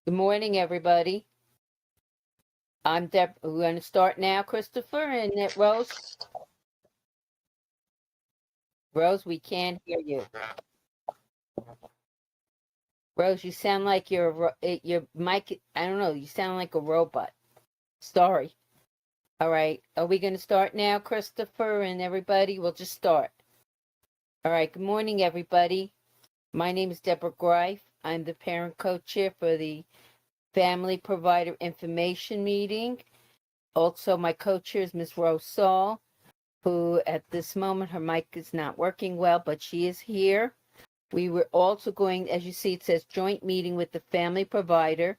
Good morning, everybody. I'm Deb. We're going to start now, Christopher and Rose. Rose, we can't hear you. Rose, you sound like your mic. I don't know. You sound like a robot. Sorry. All right. Are we going to start now, Christopher and everybody? We'll just start. All right. Good morning, everybody. My name is Deborah Greif. I'm the parent co-chair for the Family Provider Information Meeting. Also, my co-chair is Ms. Rose Saul, who at this moment, her mic is not working well, but she is here. We were also going, as you see, it says joint meeting with the Family Provider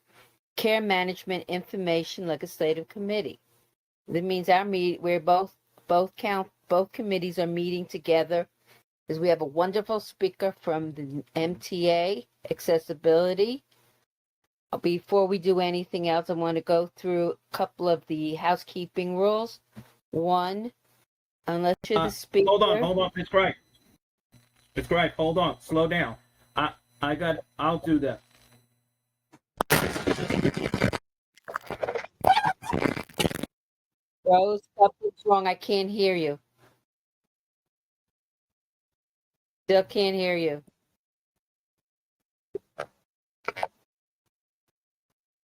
Care Management Information Legislative Committee. That means we're both committees are meeting together because we have a wonderful speaker from the MTA Accessibility. Before we do anything else, I want to go through a couple of the housekeeping rules. One, unless you're the speaker. Hold on, Ms. Greif. Ms. Greif, hold on, slow down. I'll do that. Rose, something's wrong. I can't hear you. Still can't hear you.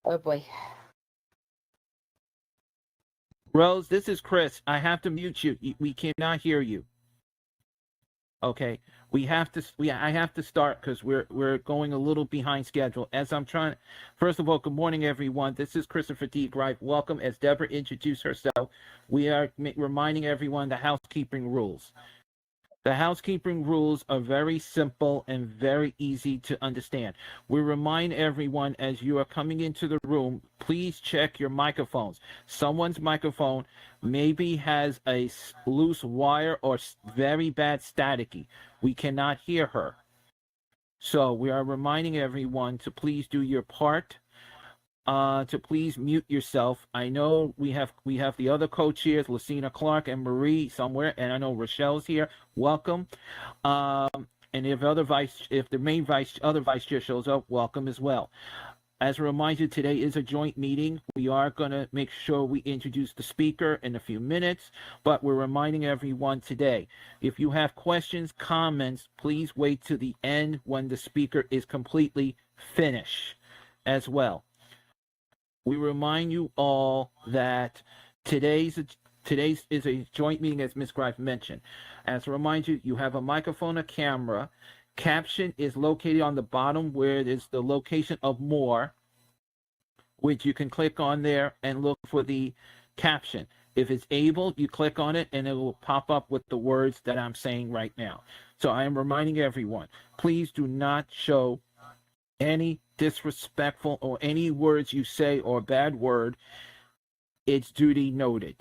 Oh boy. Rose, this is Chris. I have to mute you. We cannot hear you. Okay, I have to start because we're going a little behind schedule. First of all, good morning, everyone. This is Christopher D. Greif. Welcome. As Deborah introduced herself, we are reminding everyone the housekeeping rules. The housekeeping rules are very simple and very easy to understand. We remind everyone as you are coming into the room, please check your microphones. Someone's microphone maybe has a loose wire or very bad staticky. We cannot hear her. So we are reminding everyone to please do your part. To please mute yourself. I know we have the other co-chairs, Lucina Clark and Marie somewhere, and I know Rochelle's here. Welcome. And if the other vice chair shows up, welcome as well. As a reminder, today is a joint meeting. We are going to make sure we introduce the speaker in a few minutes, but we're reminding everyone today, if you have questions, comments, please wait to the end when the speaker is completely finished as well. We remind you all that today's is a joint meeting, as Ms. Greif mentioned. As a reminder, you have a microphone, a camera. Caption is located on the bottom where it is the location of more, which you can click on there and look for the caption. If it's able, you click on it and it will pop up with the words that I'm saying right now. So I am reminding everyone, please do not show any disrespectful or any words you say or bad word. It's duty noted.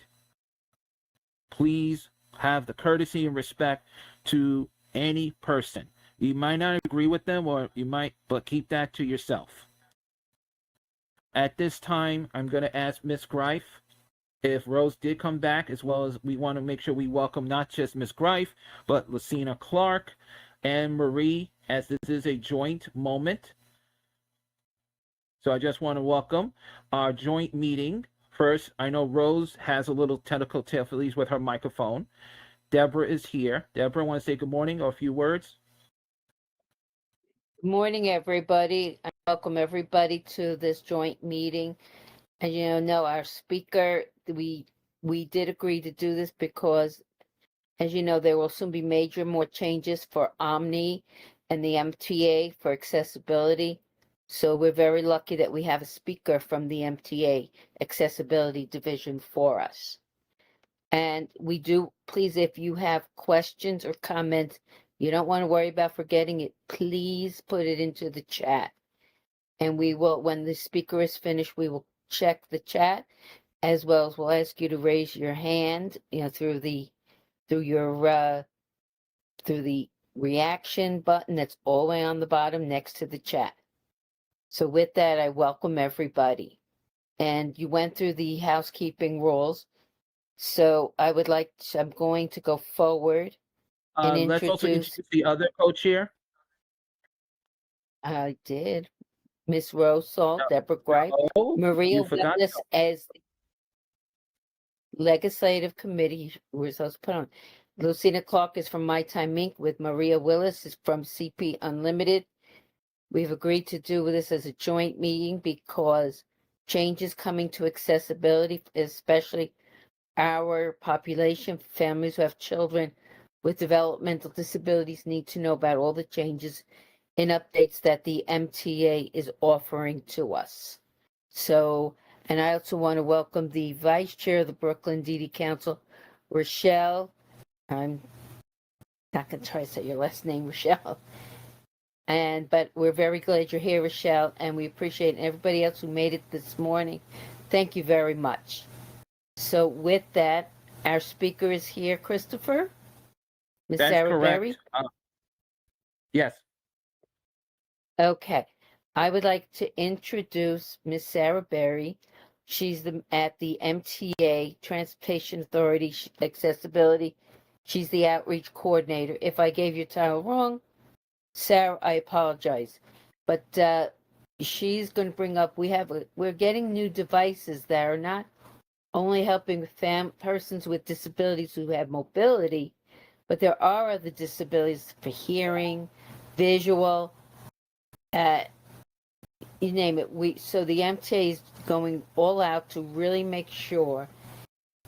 Please have the courtesy and respect to any person. You might not agree with them, or you might, but keep that to yourself. At this time, I'm going to ask Ms. Greif if Rose did come back, as well as we want to make sure we welcome not just Ms. Greif, but Lucina Clark and Marie, as this is a joint moment. So I just want to welcome our joint meeting. First, I know Rose has a little technical difficulties with her microphone. Deborah is here. Deborah, want to say good morning or a few words? Good morning, everybody. I welcome everybody to this joint meeting. And you know, our speaker, we did agree to do this because, as you know, there will soon be more changes for Omni and the MTA for accessibility. So we're very lucky that we have a speaker from the MTA Accessibility Division for us. And we do, please, if you have questions or comments, you don't want to worry about forgetting it, please put it into the chat. And we will, when the speaker is finished, we will check the chat, as well as we'll ask you to raise your hand, through the reaction button that's all the way on the bottom next to the chat. So with that, I welcome everybody. And you went through the housekeeping rules. So I'm going to go forward and Let's also introduce the other co-chair. I did. Miss Rose Salt, Deborah Gripe, No, Maria you forgot. Willis as Legislative Committee, we're supposed to put on. Lucina Clark is from My Time Inc. with Maria Willis is from CP Unlimited. We've agreed to do this as a joint meeting because changes coming to accessibility, especially our population, families who have children with developmental disabilities need to know about all the changes and updates that the MTA is offering to us. So, and I also want to welcome the Vice Chair of the Brooklyn DD Council, Rochelle. I'm not going to try to say your last name, Rochelle. But we're very glad you're here, Rochelle, and we appreciate everybody else who made it this morning. Thank you very much. So with that, our speaker is here, Christopher. Miss That's Sarah Berry. correct. Yes. Okay. I would like to introduce Miss Sarah Berry. She's at the MTA, Transportation Authority Accessibility. She's the outreach coordinator. If I gave your title wrong, Sarah, I apologize. But she's going to bring up, we're getting new devices that are not only helping persons with disabilities who have mobility, but there are other disabilities for hearing, visual, you name it. So the MTA is going all out to really make sure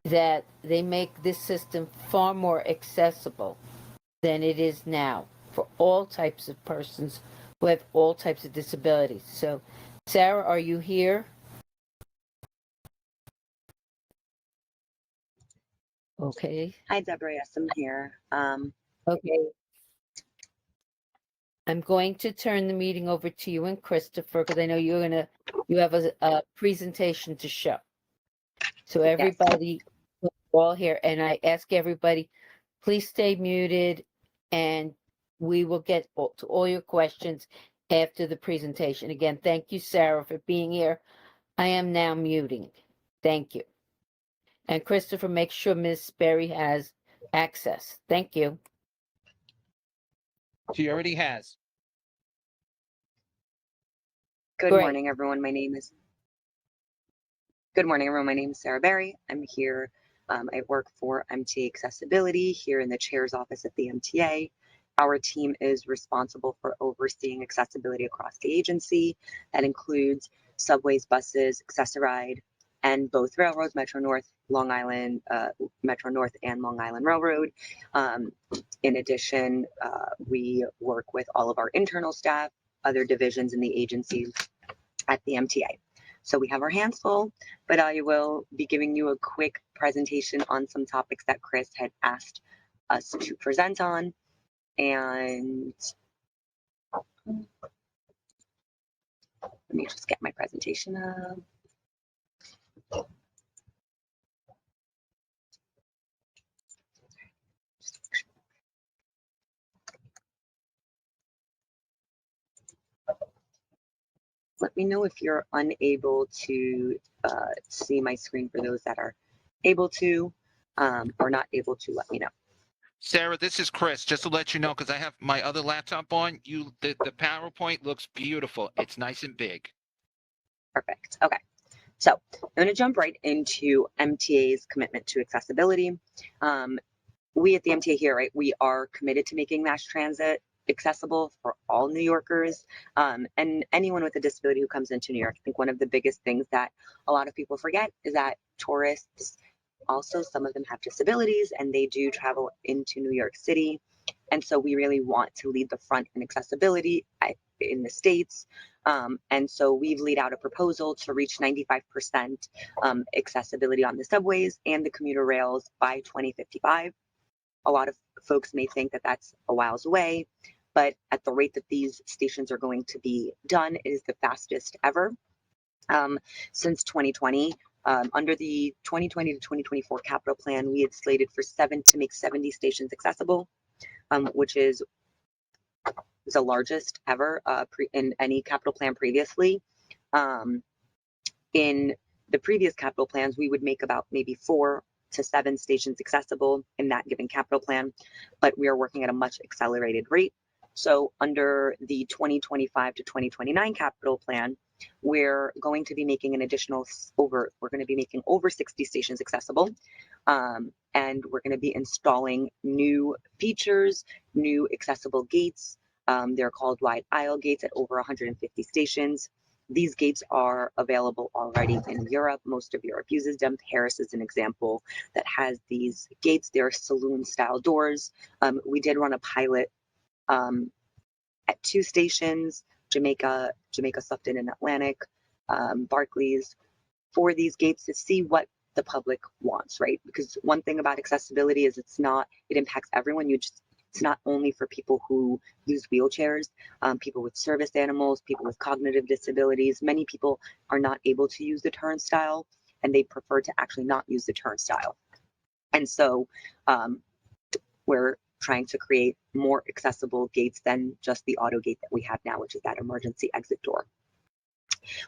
that they make this system far more accessible than it is now for all types of persons who have all types of disabilities. So, Sarah, are you here? Okay. Hi, Deborah. Yes, I'm here. Okay. I'm going to turn the meeting over to you and Christopher because I know you have a presentation to show. So everybody, we're all here, and I ask everybody, please stay muted, and we will get to all your questions after the presentation. Again, thank you, Sarah, for being here. I am now muting. Thank you. And Christopher, make sure Ms. Berry has access. Thank you. She already has. Good Great. morning, everyone. Good morning, everyone. My name is Sarah Berry. I'm here. I work for MTA Accessibility here in the chair's office at the MTA. Our team is responsible for overseeing accessibility across the agency. That includes subways, buses, Access-a-Ride, and both railroads, Metro North, Metro North and Long Island Railroad. In addition, we work with all of our internal staff, other divisions in the agency at the MTA. So we have our hands full, but I will be giving you a quick presentation on some topics that Chris had asked us to present on. And let me just get my presentation up. Let me know if you're unable to see my screen for those that are able to or not able to. Let me know. Sarah, this is Chris. Just to let you know, because I have my other laptop on, the PowerPoint looks beautiful. It's nice and big. Perfect. Okay. So I'm going to jump right into MTA's commitment to accessibility. We at the MTA here, right, we are committed to making mass transit accessible for all New Yorkers and anyone with a disability who comes into New York. I think one of the biggest things that a lot of people forget is that tourists, also some of them have disabilities and they do travel into New York City. And so we really want to lead the front in accessibility in the States. And so we've laid out a proposal to reach 95% accessibility on the subways and the commuter rails by 2055. A lot of folks may think that that's a whiles away, but at the rate that these stations are going to be done, it is the fastest ever. Since 2020, under the 2020 to 2024 capital plan, we had slated for to make 70 stations accessible, which is the largest ever in any capital plan previously. In the previous capital plans, we would make about maybe 4 to 7 stations accessible in that given capital plan, but we are working at a much accelerated rate. So under the 2025 to 2029 capital plan, we're going to be making we're going to be making over 60 stations accessible. And we're going to be installing new features, new accessible gates. They're called wide aisle gates at over 150 stations. These gates are available already in Europe. Most of Europe uses them. Paris is an example that has these gates. They're saloon-style doors. We did run a pilot at 2 stations, Jamaica, Sufton, and Atlantic, Barclays, for these gates to see what the public wants, right? Because one thing about accessibility is it impacts everyone. It's not only for people who use wheelchairs, people with service animals, people with cognitive disabilities. Many people are not able to use the turnstile and they prefer to actually not use the turnstile. And so we're trying to create more accessible gates than just the auto gate that we have now, which is that emergency exit door.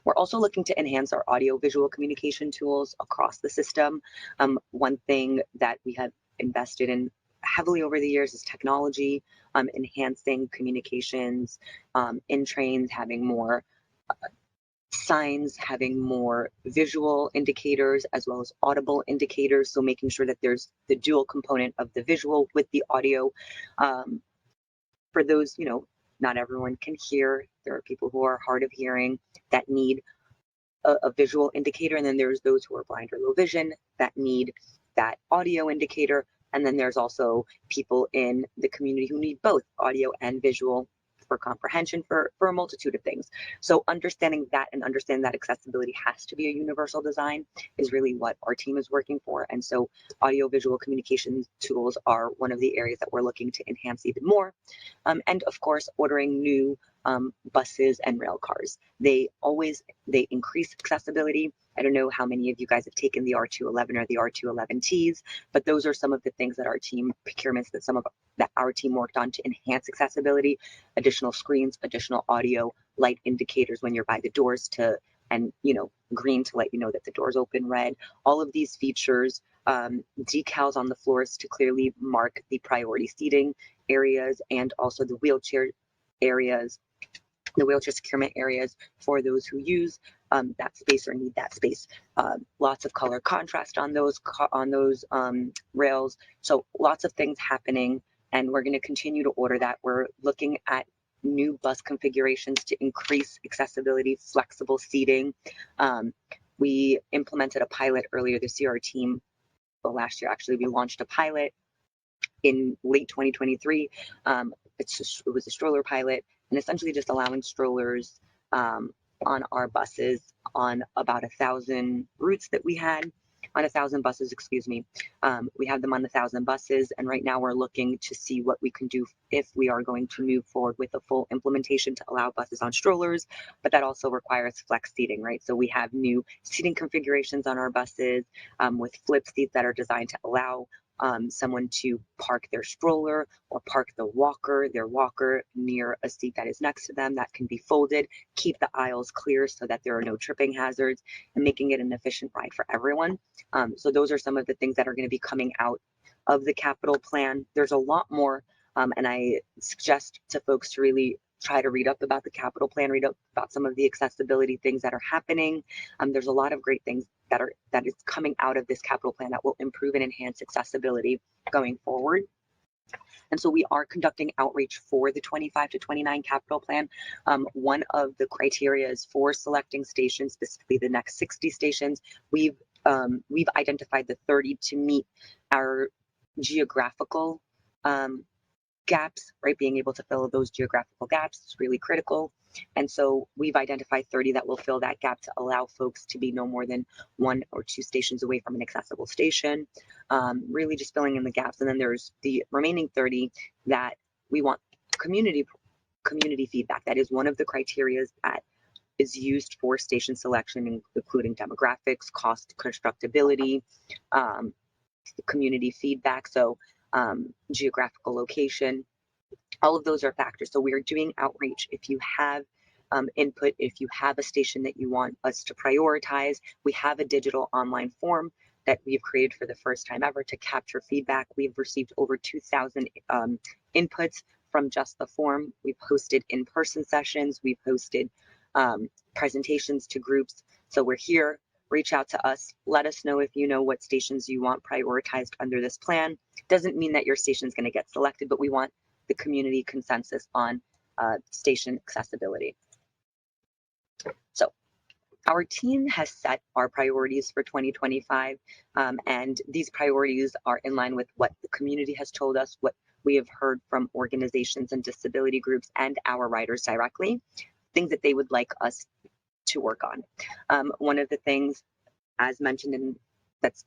We're also looking to enhance our audio-visual communication tools across the system. One thing that we have invested in heavily over the years is technology, enhancing communications in trains, having more signs, having more visual indicators as well as audible indicators. So making sure that there's the dual component of the visual with the audio. For those, not everyone can hear. There are people who are hard of hearing that need a visual indicator. And then there's those who are blind or low vision that need that audio indicator. And then there's also people in the community who need both audio and visual for comprehension for a multitude of things. So understanding that and understanding that accessibility has to be a universal design is really what our team is working for. And so audio-visual communication tools are one of the areas that we're looking to enhance even more. And of course, ordering new buses and rail cars. They increase accessibility. I don't know how many of you guys have taken the R211 or the R211Ts, but those are some of the things that our team procurements that our team worked on to enhance accessibility. Additional screens, additional audio, light indicators when you're by the doors and green to let you know that the door's open, red. All of these features, decals on the floors to clearly mark the priority seating areas and also the wheelchair areas, the wheelchair securement areas for those who use that space or need that space. Lots of color contrast on those rails. So lots of things happening, and we're going to continue to order that. We're looking at new bus configurations to increase accessibility, flexible seating. We implemented a pilot earlier this year. Our team, last year actually, we launched a pilot in late 2023. It was a stroller pilot, and essentially just allowing strollers on our buses on about 1,000 routes that we had, on 1,000 buses, excuse me. We have them on 1,000 buses, and right now we're looking to see what we can do if we are going to move forward with a full implementation to allow buses on strollers, but that also requires flex seating, right? So we have new seating configurations on our buses with flip seats that are designed to allow someone to park their stroller or park their walker near a seat that is next to them that can be folded, keep the aisles clear so that there are no tripping hazards, and making it an efficient ride for everyone. So those are some of the things that are going to be coming out of the capital plan. There's a lot more, and I suggest to folks to really try to read up about the capital plan, read up about some of the accessibility things that are happening. There's a lot of great things that is coming out of this capital plan that will improve and enhance accessibility going forward. And so we are conducting outreach for the 25 to 29 capital plan. One of the criteria is for selecting stations, specifically the next 60 stations. We've identified the 30 to meet our geographical gaps, right? Being able to fill those geographical gaps is really critical. And so we've identified 30 that will fill that gap to allow folks to be no more than 1 or 2 stations away from an accessible station, really just filling in the gaps. And then there's the remaining 30 that we want community feedback. That is one of the criteria that is used for station selection, including demographics, cost, constructability, community feedback. So geographical location, all of those are factors. So we are doing outreach. If you have input, if you have a station that you want us to prioritize, we have a digital online form that we've created for the first time ever to capture feedback. We've received over 2,000 inputs from just the form. We've hosted in-person sessions. We've hosted presentations to groups. So we're here. Reach out to us. Let us know if you know what stations you want prioritized under this plan. Doesn't mean that your station is going to get selected, but we want the community consensus on station accessibility. So our team has set our priorities for 2025, and these priorities are in line with what the community has told us, what we have heard from organizations and disability groups and our riders directly, things that they would like us to work on. One of the things, as mentioned in that's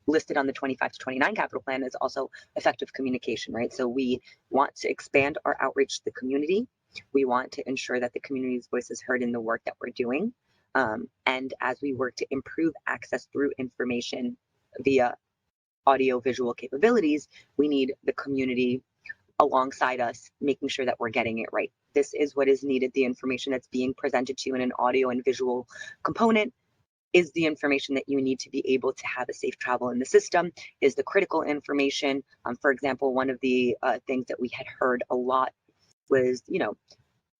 listed on the 25 to 29 capital plan, is also effective communication, right? So we want to expand our outreach to the community. We want to ensure that the community's voice is heard in the work that we're doing. And as we work to improve access through information via audio visual capabilities, we need the community alongside us, making sure that we're getting it right. This is what is needed. The information that's being presented to you in an audio and visual component is the information that you need to be able to have a safe travel in the system, is the critical information. For example, one of the things that we had heard a lot was,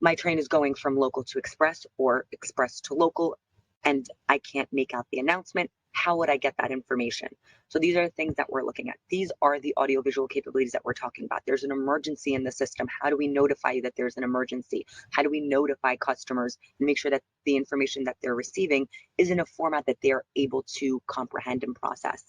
my train is going from local to express or express to local, and I can't make out the announcement. How would I get that information? So these are the things that we're looking at. These are the audiovisual capabilities that we're talking about. There's an emergency in the system. How do we notify you that there's an emergency? How do we notify customers and make sure that the information that they're receiving is in a format that they're able to comprehend and process?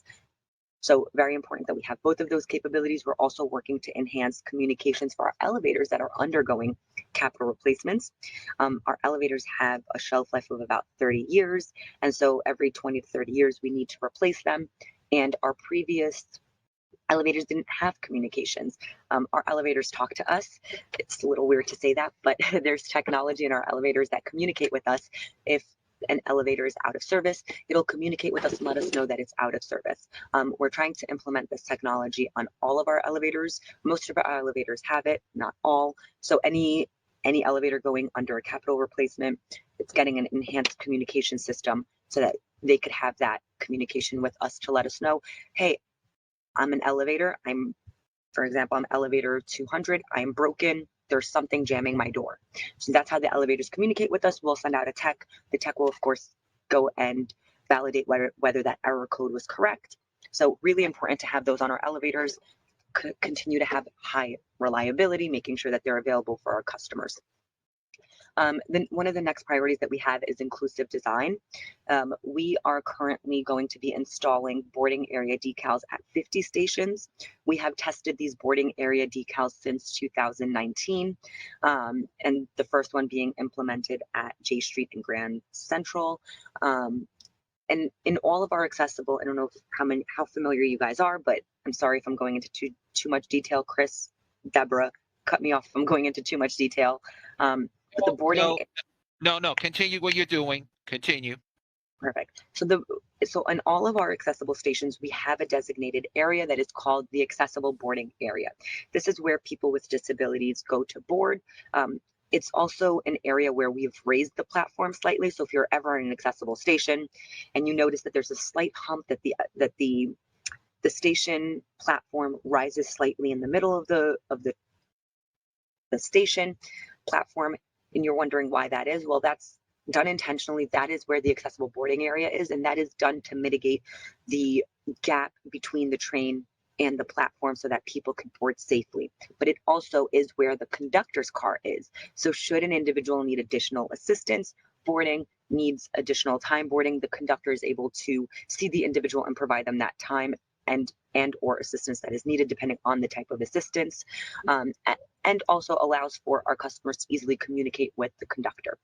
So very important that we have both of those capabilities. We're also working to enhance communications for our elevators that are undergoing capital replacements. Our elevators have a shelf life of about 30 years. And so every 20 to 30 years, we need to replace them. And our previous elevators didn't have communications. Our elevators talk to us. It's a little weird to say that, but there's technology in our elevators that communicate with us. If an elevator is out of service, it'll communicate with us and let us know that it's out of service. We're trying to implement this technology on all of our elevators. Most of our elevators have it, not all. So any elevator going under a capital replacement, it's getting an enhanced communication system so that they could have that communication with us to let us know, hey, I'm an elevator. For example, I'm elevator 200. I'm broken. There's something jamming my door. So that's how the elevators communicate with us. We'll send out a tech. The tech will, of course, go and validate whether that error code was correct. So really important to have those on our elevators, continue to have high reliability, making sure that they're available for our customers. Then one of the next priorities that we have is inclusive design. We are currently going to be installing boarding area decals at 50 stations. We have tested these boarding area decals since 2019, and the first one being implemented at J Street and Grand Central. And in all of our accessible, I don't know how familiar you guys are, but I'm sorry if I'm going into too much detail. Chris, Deborah, cut me off if I'm going into too much detail. But the boarding. No. Continue what you're doing. Continue. Perfect. So in all of our accessible stations, we have a designated area that is called the accessible boarding area. This is where people with disabilities go to board. It's also an area where we've raised the platform slightly. So if you're ever in an accessible station and you notice that there's a slight hump that the station platform rises slightly in the middle of the station platform, and you're wondering why that is, well, that's done intentionally. That is where the accessible boarding area is, and that is done to mitigate the gap between the train and the platform so that people can board safely. But it also is where the conductor's car is. So should an individual need additional assistance boarding, needs additional time boarding, the conductor is able to see the individual and provide them that time and or assistance that is needed depending on the type of assistance, and also allows for our customers to easily communicate with the conductor.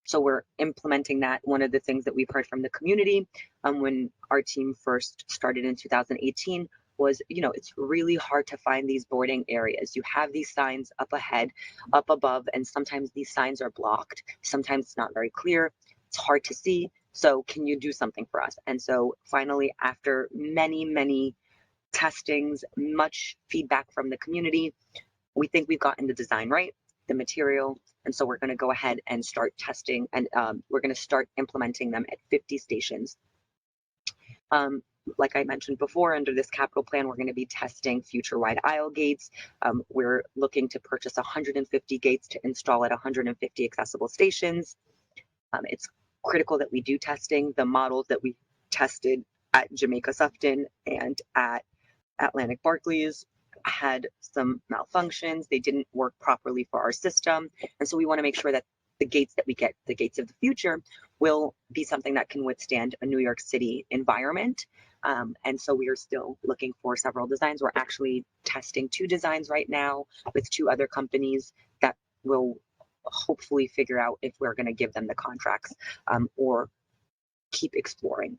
So we're implementing that. One of the things that we've heard from the community when our team first started in 2018 was, it's really hard to find these boarding areas. You have these signs up ahead, up above, and sometimes these signs are blocked. Sometimes it's not very clear. It's hard to see. So can you do something for us? And so finally, after many testings, much feedback from the community, we think we've gotten the design right, the material. And so we're going to go ahead and start testing, and we're going to start implementing them at 50 stations. like I mentioned before, under this capital plan, we're going to be testing future wide aisle gates. We're looking to purchase 150 gates to install at 150 accessible stations. It's critical that we do testing. The models that we tested at Jamaica Sufton and at Atlantic Barclays had some malfunctions. They didn't work properly for our system. And so we want to make sure that the gates that we get, the gates of the future, will be something that can withstand a New York City environment. And so we are still looking for several designs. We're actually testing 2 designs right now with 2 other companies that will hopefully figure out if we're going to give them the contracts or keep exploring.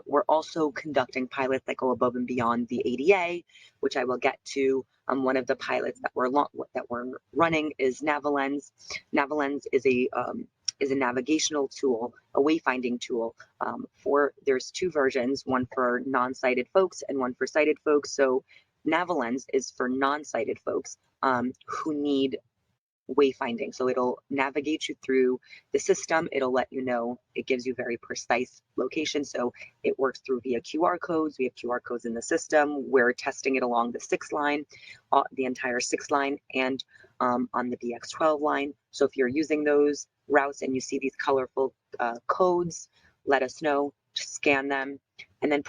We're also conducting pilots that go above and beyond the ADA, which I will get to. One of the pilots that we're running is Navalens. Navalens is a navigational tool, a wayfinding tool. There's 2 versions, one for non-sighted folks and one for sighted folks. So Navalens is for non-sighted folks who need wayfinding. So it'll navigate you through the system. It'll let you know, it gives you very precise location. So it works through via QR codes. We have QR codes in the system. We're testing it along the 6 line, the entire 6 line, and on the BX12 line. So if you're using those routes and you see these colorful codes, let us know, just scan them, and then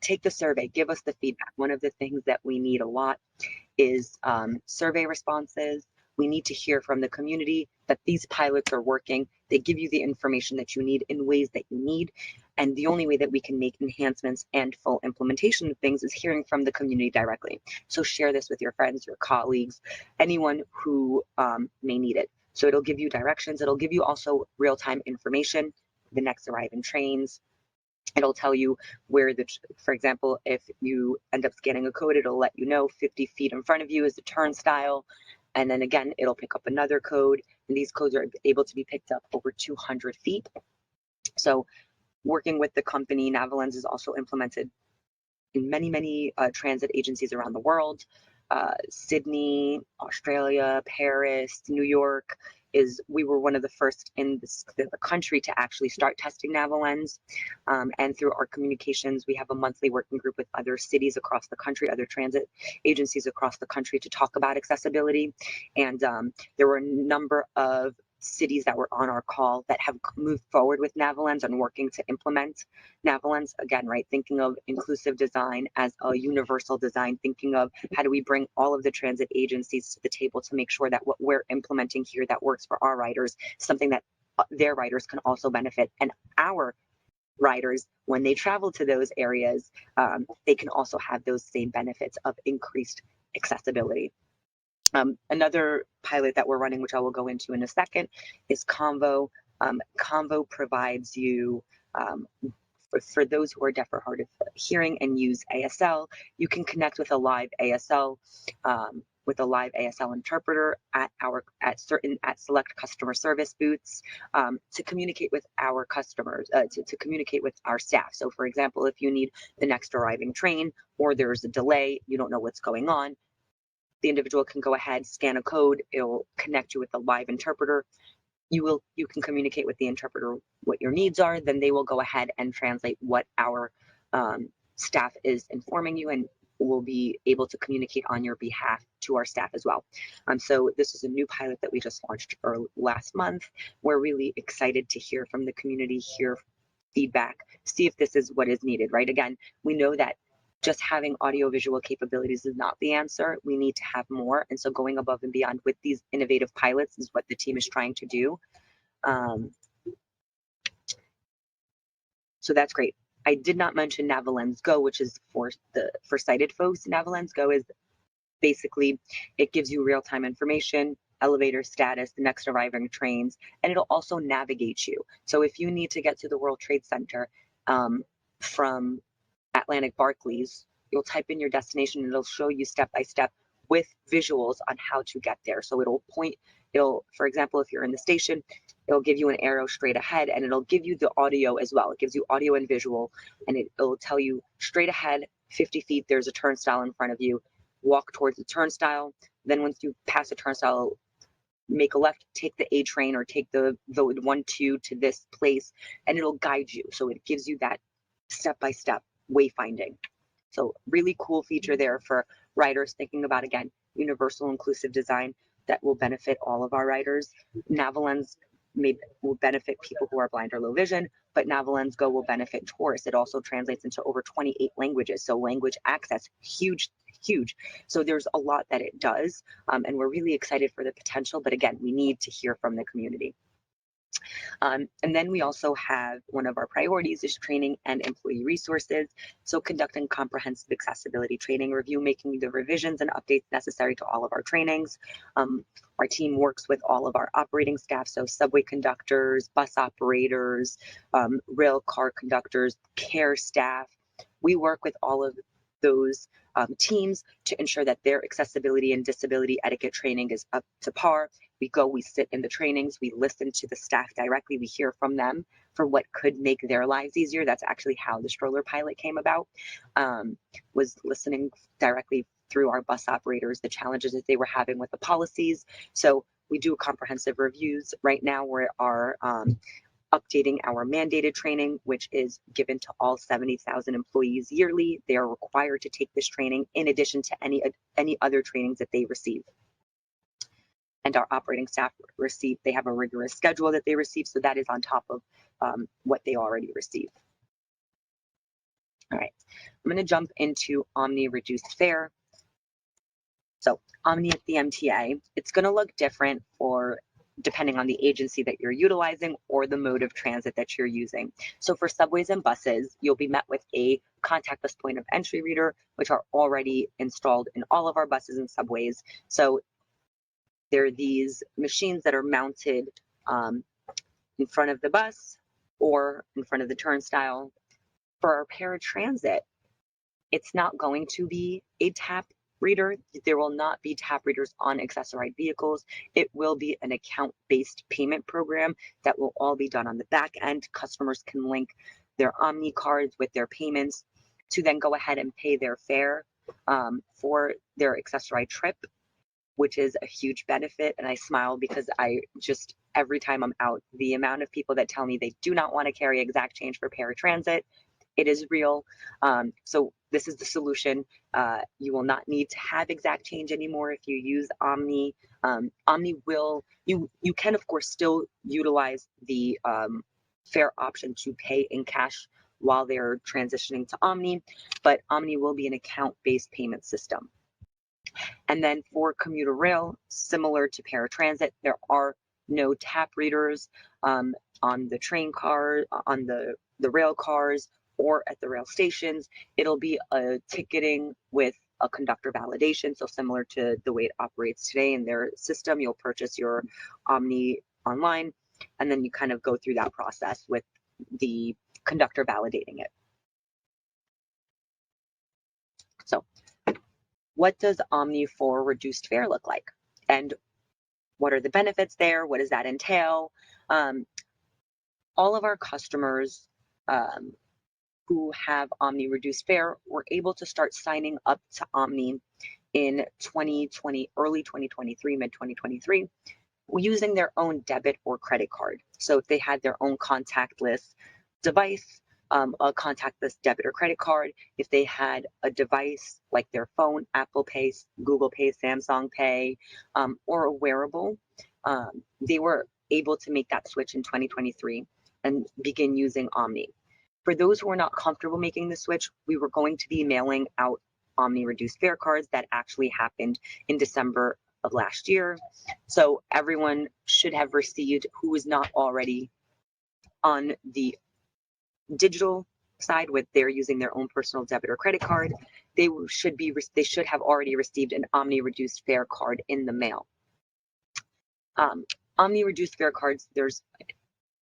take the survey, give us the feedback. One of the things that we need a lot is survey responses. We need to hear from the community that these pilots are working. They give you the information that you need in ways that you need. And the only way that we can make enhancements and full implementation of things is hearing from the community directly. So share this with your friends, your colleagues, anyone who may need it. So it'll give you directions. It'll give you also real-time information, the next arriving trains. It'll tell you where for example, if you end up scanning a code, it'll let you know 50 feet in front of you is the turnstile. And then again, it'll pick up another code, and these codes are able to be picked up over 200 feet. So working with the company, Navalens is also implemented in many transit agencies around the world. Sydney, Australia, Paris, New York. We were one of the first in the country to actually start testing Navalens. And through our communications, we have a monthly working group with other cities across the country, other transit agencies across the country to talk about accessibility. And there were a number of cities that were on our call that have moved forward with Navalens and working to implement Navalens. Again, right, thinking of inclusive design as a universal design, thinking of how do we bring all of the transit agencies to the table to make sure that what we're implementing here that works for our riders, something that their riders can also benefit, and our riders, when they travel to those areas, they can also have those same benefits of increased accessibility. Another pilot that we're running, which I will go into in a second, is Convo. Convo provides you, for those who are deaf or hard of hearing and use ASL, you can connect with a live ASL, with a live ASL interpreter at select customer service booths to communicate with our customers, to communicate with our staff. So for example, if you need the next arriving train or there's a delay, you don't know what's going on, the individual can go ahead, scan a code, it'll connect you with a live interpreter. You can communicate with the interpreter what your needs are, then they will go ahead and translate what our staff is informing you, and will be able to communicate on your behalf to our staff as well. So this is a new pilot that we just launched last month. We're really excited to hear from the community, hear feedback, see if this is what is needed, right? Again, we know that just having audiovisual capabilities is not the answer. We need to have more. And so going above and beyond with these innovative pilots is what the team is trying to do. So that's great. I did not mention Navalens Go, which is for sighted folks. Navalens Go is basically, it gives you real-time information, elevator status, the next arriving trains, and it'll also navigate you. So if you need to get to the World Trade Center from Atlantic Barclays, you'll type in your destination and it'll show you step by step with visuals on how to get there. So for example, if you're in the station, it'll give you an arrow straight ahead, and it'll give you the audio as well. It gives you audio and visual, and it'll tell you straight ahead, 50 feet, there's a turnstile in front of you, walk towards the turnstile. Then once you pass the turnstile, make a left, take the A train or take the 1-2 to this place, and it'll guide you. So it gives you that step-by-step wayfinding. So really cool feature there for riders thinking about, again, universal inclusive design that will benefit all of our riders. Navalens will benefit people who are blind or low vision, but Navalens Go will benefit tourists. It also translates into over 28 languages. So language access, huge, huge. So there's a lot that it does, and we're really excited for the potential. But again, we need to hear from the community. And then we also have one of our priorities is training and employee resources. So conducting comprehensive accessibility training review, making the revisions and updates necessary to all of our trainings. Our team works with all of our operating staff, so subway conductors, bus operators, rail car conductors, care staff. We work with all of those teams to ensure that their accessibility and disability etiquette training is up to par. We go, we sit in the trainings, we listen to the staff directly, we hear from them for what could make their lives easier. That's actually how the stroller pilot came about, was listening directly through our bus operators, the challenges that they were having with the policies. So we do comprehensive reviews. Right now we are updating our mandated training, which is given to all 70,000 employees yearly. They are required to take this training in addition to any other trainings that they receive. And our operating staff they have a rigorous schedule that they receive, so that is on top of what they already receive. All right, I'm going to jump into Omni reduced fare. So Omni at the MTA, it's going to look different depending on the agency that you're utilizing or the mode of transit that you're using. So for subways and buses, you'll be met with a contactless point of entry reader, which are already installed in all of our buses and subways. So they're these machines that are mounted in front of the bus or in front of the turnstile. For our paratransit, it's not going to be a tap reader. There will not be tap readers on accessorized vehicles. It will be an account-based payment program that will all be done on the back end. Customers can link their Omni cards with their payments to then go ahead and pay their fare for their accessorized trip, which is a huge benefit. And I smile because every time I'm out, the amount of people that tell me they do not want to carry exact change for paratransit, it is real. So this is the solution. You will not need to have exact change anymore if you use Omni. Omni you can of course still utilize the fare option to pay in cash while they're transitioning to Omni, but Omni will be an account-based payment system. And then for commuter rail, similar to paratransit, there are no tap readers on the train car, on the rail cars, or at the rail stations. It'll be a ticketing with a conductor validation. So similar to the way it operates today in their system, you'll purchase your Omni online, and then you kind of go through that process with the conductor validating it. So what does Omni for reduced fare look like? And what are the benefits there? What does that entail? All of our customers who have Omni reduced fare were able to start signing up to Omni in 2020, early 2023, mid 2023, using their own debit or credit card. So if they had their own contactless device, a contactless debit or credit card, if they had a device like their phone, Apple Pay, Google Pay, Samsung Pay, or a wearable, they were able to make that switch in 2023 and begin using Omni. For those who are not comfortable making the switch, we were going to be mailing out Omni reduced fare cards. That actually happened in December of last year. So everyone should have received, who is not already on the digital side with they're using their own personal debit or credit card, they should have already received an Omni reduced fare card in the mail. Omni reduced fare cards, there's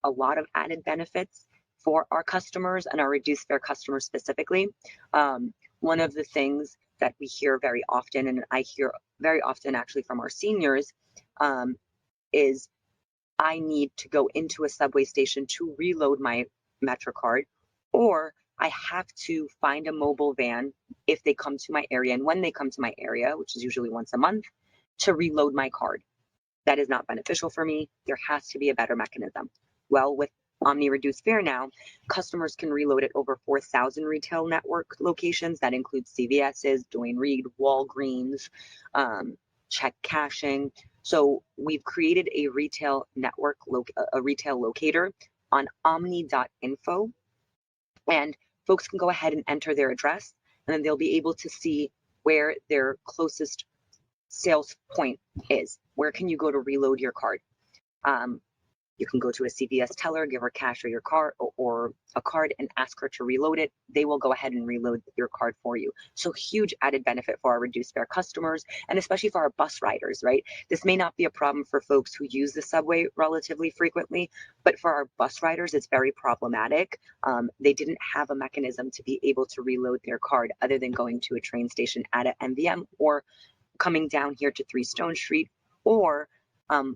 a lot of added benefits for our customers and our reduced fare customers specifically. One of the things that we hear very often, and I hear very often actually from our seniors, is I need to go into a subway station to reload my MetroCard, or I have to find a mobile van if they come to my area, and when they come to my area, which is usually once a month, to reload my card. That is not beneficial for me. There has to be a better mechanism. Well, with Omni Reduced Fare now, customers can reload at over 4,000 retail network locations. That includes CVS's, Duane Reade, Walgreens, check cashing. So we've created a retail network, a retail locator on omni.info, and folks can go ahead and enter their address, and then they'll be able to see where their closest sales point is. Where can you go to reload your card? You can go to a CVS teller, give her cash or your card or a card and ask her to reload it. They will go ahead and reload your card for you. So huge added benefit for our reduced fare customers, and especially for our bus riders, right? This may not be a problem for folks who use the subway relatively frequently, but for our bus riders, it's very problematic. They didn't have a mechanism to be able to reload their card other than going to a train station at an MVM or coming down here to 3 Stone Street or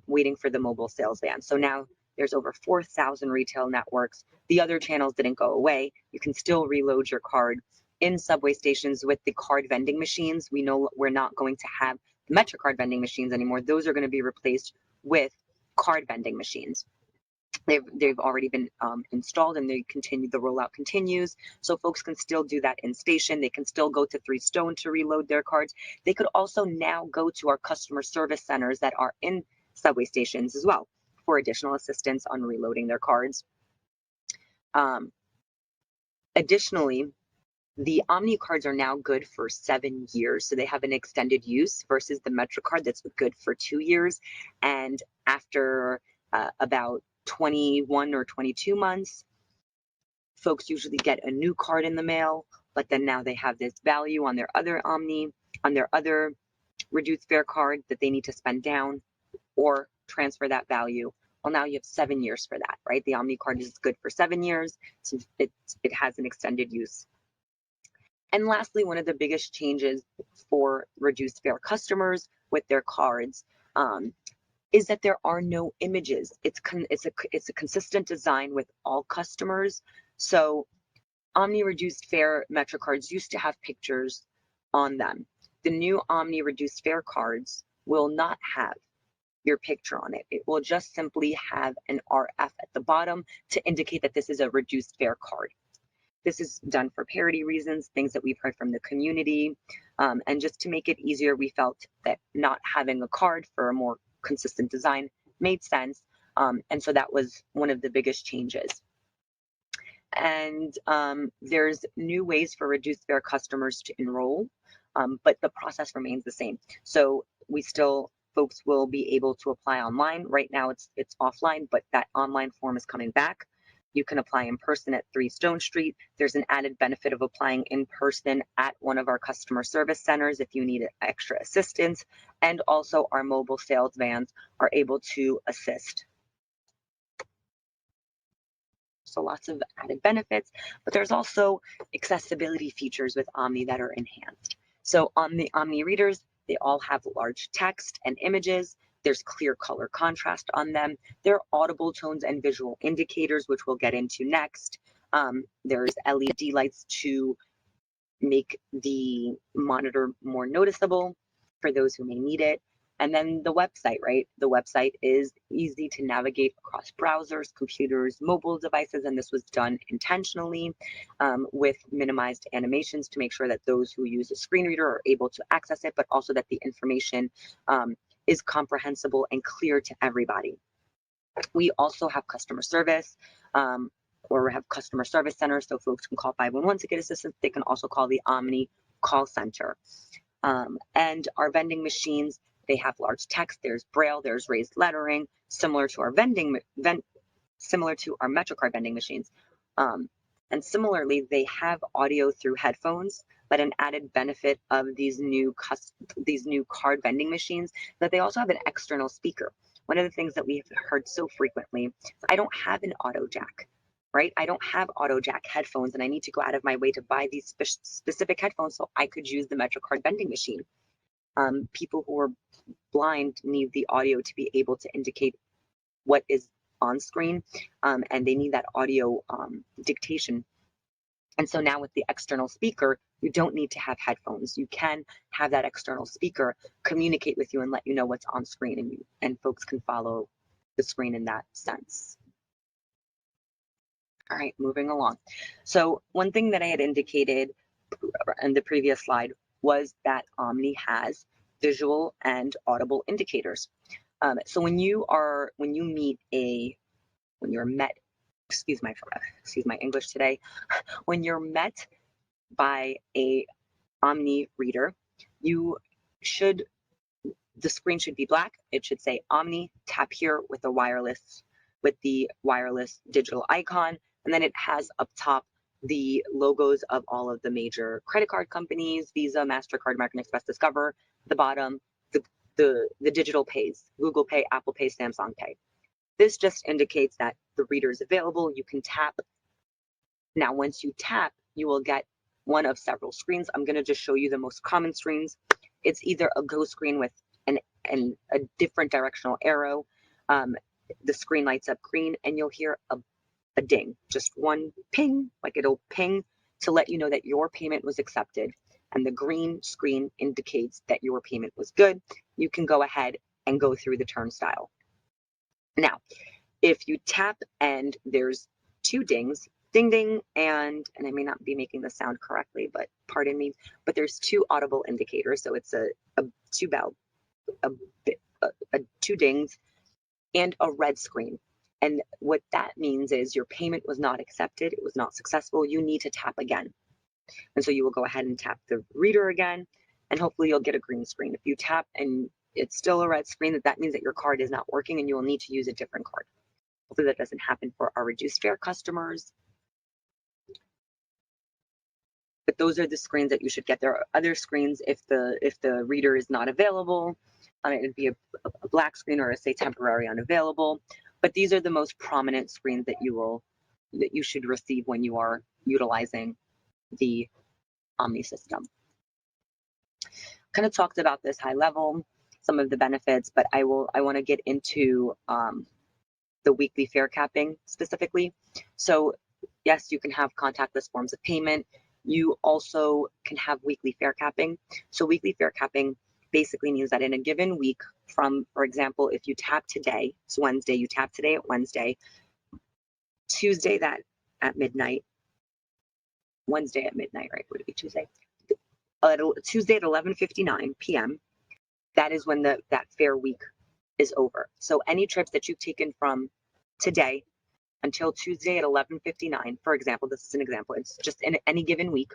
waiting for the mobile sales van. So now there's over 4,000 retail networks. The other channels didn't go away. You can still reload your card in subway stations with the card vending machines. We know we're not going to have the MetroCard vending machines anymore. Those are going to be replaced with card vending machines. They've already been installed, and the rollout continues. So folks can still do that in station. They can still go to 3 Stone to reload their cards. They could also now go to our customer service centers that are in subway stations as well for additional assistance on reloading their cards. Additionally, the Omni cards are now good for 7 years, so they have an extended use versus the MetroCard that's good for 2 years. And after about 21 or 22 months, folks usually get a new card in the mail, but then now they have this value on their other reduced fare card that they need to spend down or transfer that value. Well, now you have 7 years for that, right? The Omni card is good for 7 years, so it has an extended use. And lastly, one of the biggest changes for reduced fare customers with their cards is that there are no images. It's a consistent design with all customers. So Omni Reduced Fare MetroCards used to have pictures on them. The new Omni Reduced Fare cards will not have your picture on it. It will just simply have an RF at the bottom to indicate that this is a reduced fare card. This is done for parity reasons, things that we've heard from the community, and just to make it easier, we felt that not having a card for a more consistent design made sense, and so that was one of the biggest changes. And there's new ways for reduced fare customers to enroll, but the process remains the same. So folks will be able to apply online. Right now it's offline, but that online form is coming back. You can apply in person at 3 Stone Street. There's an added benefit of applying in person at one of our customer service centers if you need extra assistance. And also our mobile sales vans are able to assist. So lots of added benefits, but there's also accessibility features with Omni that are enhanced. So on the Omni readers, they all have large text and images. There's clear color contrast on them. There are audible tones and visual indicators, which we'll get into next. There's LED lights to make the monitor more noticeable for those who may need it. And then the website, right? The website is easy to navigate across browsers, computers, mobile devices, and this was done intentionally with minimized animations to make sure that those who use a screen reader are able to access it, but also that the information is comprehensible and clear to everybody. We also have customer service, or we have customer service centers, so folks can call 511 to get assistance. They can also call the Omni call center. And our vending machines, they have large text. There's braille, there's raised lettering, similar to our MetroCard vending machines. And similarly, they have audio through headphones, but an added benefit of these new card vending machines, that they also have an external speaker. One of the things that we've heard so frequently is I don't have an auto jack, right? I don't have auto jack headphones, and I need to go out of my way to buy these specific headphones so I could use the MetroCard vending machine. People who are blind need the audio to be able to indicate what is on screen, and they need that audio dictation. And so now with the external speaker, you don't need to have headphones. You can have that external speaker communicate with you and let you know what's on screen, and folks can follow the screen in that sense. All right, moving along. So one thing that I had indicated in the previous slide was that Omni has visual and audible indicators. So when you're met, excuse my English today, when you're met by a Omni reader, the screen should be black. It should say Omni, tap here with the wireless digital icon, and then it has up top the logos of all of the major credit card companies, Visa, MasterCard, American Express, Discover. The bottom, the digital pays, Google Pay, Apple Pay, Samsung Pay. This just indicates that the reader is available. You can tap. Now, once you tap, you will get one of several screens. I'm going to just show you the most common screens. It's either a go screen with a different directional arrow. The screen lights up green and you'll hear a ding, just one ping, like it'll ping to let you know that your payment was accepted. And the green screen indicates that your payment was good. You can go ahead and go through the turnstile. Now, if you tap and there's two dings, ding ding, and I may not be making the sound correctly, but pardon me, but there's two audible indicators. So it's a two bell, two dings, and a red screen. And what that means is your payment was not accepted, it was not successful, you need to tap again. And so you will go ahead and tap the reader again, and hopefully you'll get a green screen. If you tap and it's still a red screen, that means that your card is not working and you will need to use a different card. Hopefully that doesn't happen for our reduced fare customers. But those are the screens that you should get. There are other screens if the reader is not available. It would be a black screen or say temporary unavailable. But these are the most prominent screens that you should receive when you are utilizing the Omni system. Kind of talked about this high level, some of the benefits, but I want to get into the weekly fare capping specifically. So yes, you can have contactless forms of payment. You also can have weekly fare capping. So weekly fare capping basically means that in a given week, from, for example, if you tap today, it's Wednesday, you tap today at Wednesday, Tuesday that at midnight, Wednesday at midnight, right? Would it be Tuesday? Tuesday at 11:59 p.m. That is when that fare week is over. So any trips that you've taken from today until Tuesday at 11:59, for example, this is an example, it's just in any given week,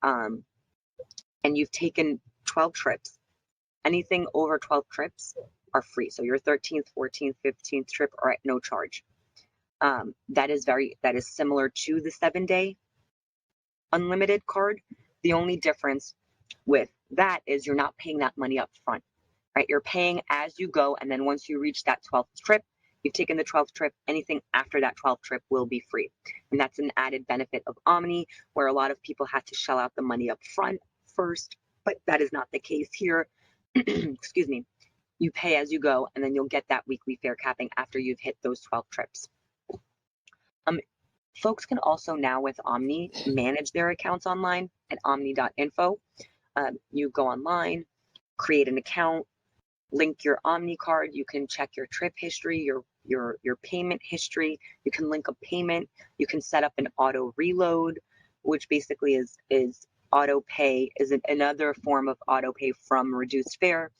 and you've taken 12 trips, anything over 12 trips are free. So your 13th, 14th, 15th trip are at no charge. That is similar to the 7-day unlimited card. The only difference with that is you're not paying that money up front, right? You're paying as you go, and then once you reach that 12th trip, you've taken the 12th trip, anything after that 12th trip will be free. And that's an added benefit of Omni, where a lot of people have to shell out the money up front first, but that is not the case here. Excuse me. You pay as you go, and then you'll get that weekly fare capping after you've hit those 12 trips. Folks can also now with Omni manage their accounts online at omni.info. You go online, create an account, link your Omni card. You can check your trip history, your payment history. You can link a payment. You can set up an auto reload, which basically is auto pay, is another form of auto pay from reduced fare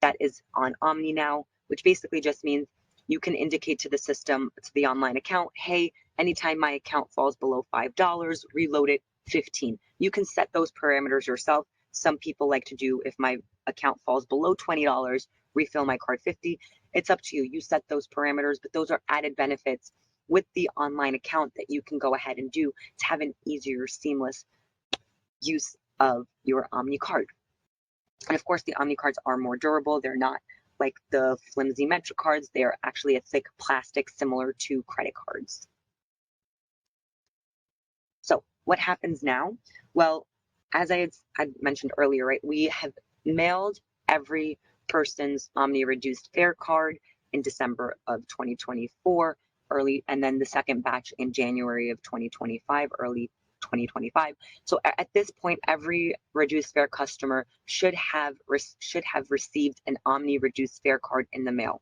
that is on Omni now, which basically just means you can indicate to the system, to the online account, hey, anytime my account falls below $5, reload it 15. You can set those parameters yourself. Some people like to do, if my account falls below $20, refill my card 50. It's up to you. You set those parameters, but those are added benefits with the online account that you can go ahead and do to have an easier, seamless use of your Omni card. And of course, the Omni cards are more durable. They're not like the flimsy Metro cards. They are actually a thick plastic similar to credit cards. So what happens now? Well, as I had mentioned earlier, right, we have mailed every person's Omni reduced fare card in December of 2024 early, and then the second batch in January of 2025, early 2025. So at this point, every reduced fare customer should have received an Omni reduced fare card in the mail.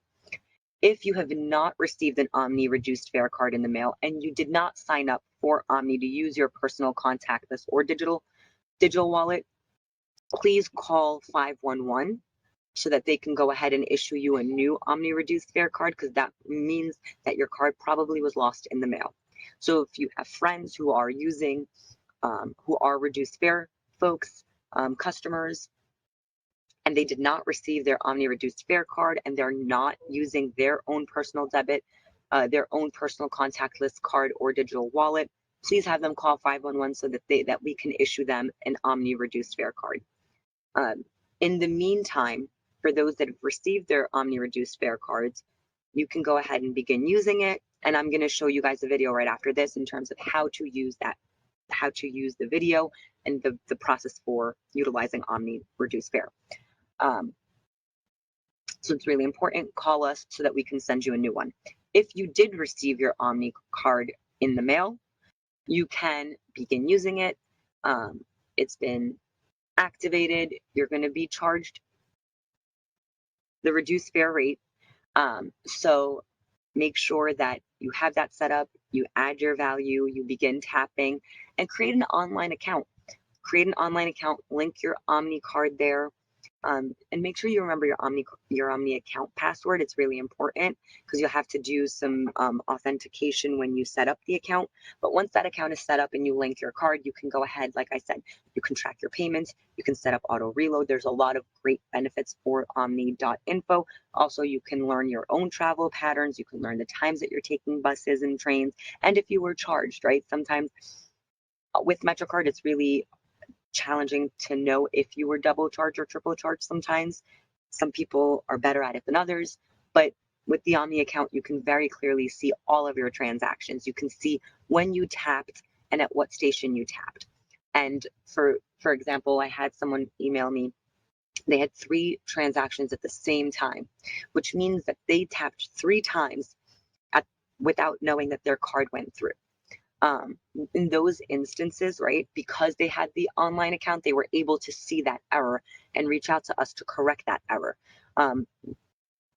If you have not received an Omni reduced fare card in the mail and you did not sign up for Omni to use your personal contactless or digital wallet, please call 511 so that they can go ahead and issue you a new Omni reduced fare card, because that means that your card probably was lost in the mail. So if you have friends who are using, who are reduced fare folks, customers, and they did not receive their Omni reduced fare card and they're not using their own personal debit, their own personal contactless card or digital wallet, please have them call 511 so that we can issue them an Omni reduced fare card. In the meantime, for those that have received their Omni reduced fare cards, you can go ahead and begin using it. And I'm going to show you guys a video right after this in terms of how to use the video and the process for utilizing Omni reduced fare. So it's really important. Call us so that we can send you a new one. If you did receive your Omni card in the mail, you can begin using it. It's been activated. You're going to be charged the reduced fare rate. So make sure that you have that set up, you add your value, you begin tapping, and create an online account. Create an online account, link your Omni card there, and make sure you remember your Omni account password. It's really important because you'll have to do some authentication when you set up the account. But once that account is set up and you link your card, you can go ahead, like I said, you can track your payments, you can set up auto reload. There's a lot of great benefits for omni.info. Also, you can learn your own travel patterns. You can learn the times that you're taking buses and trains, and if you were charged, right? Sometimes with MetroCard, it's really challenging to know if you were double charged or triple charged sometimes. Some people are better at it than others, but with the Omni account, you can very clearly see all of your transactions. You can see when you tapped and at what station you tapped. And for example, I had someone email me, they had 3 transactions at the same time, which means that they tapped 3 times without knowing that their card went through. In those instances, right, because they had the online account, they were able to see that error and reach out to us to correct that error.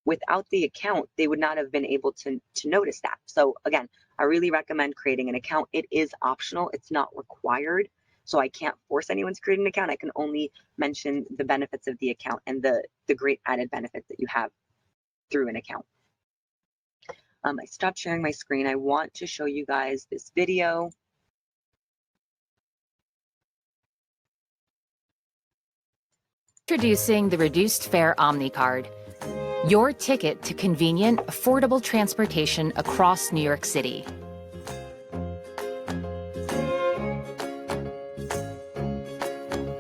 Without the account, they would not have been able to notice that. So again, I really recommend creating an account. It is optional, it's not required. So I can't force anyone to create an account. I can only mention the benefits of the account and the great added benefits that you have through an account. I stopped sharing my screen. I want to show you guys this video. Introducing the reduced fare Omni Card, your ticket to convenient, affordable transportation across New York City.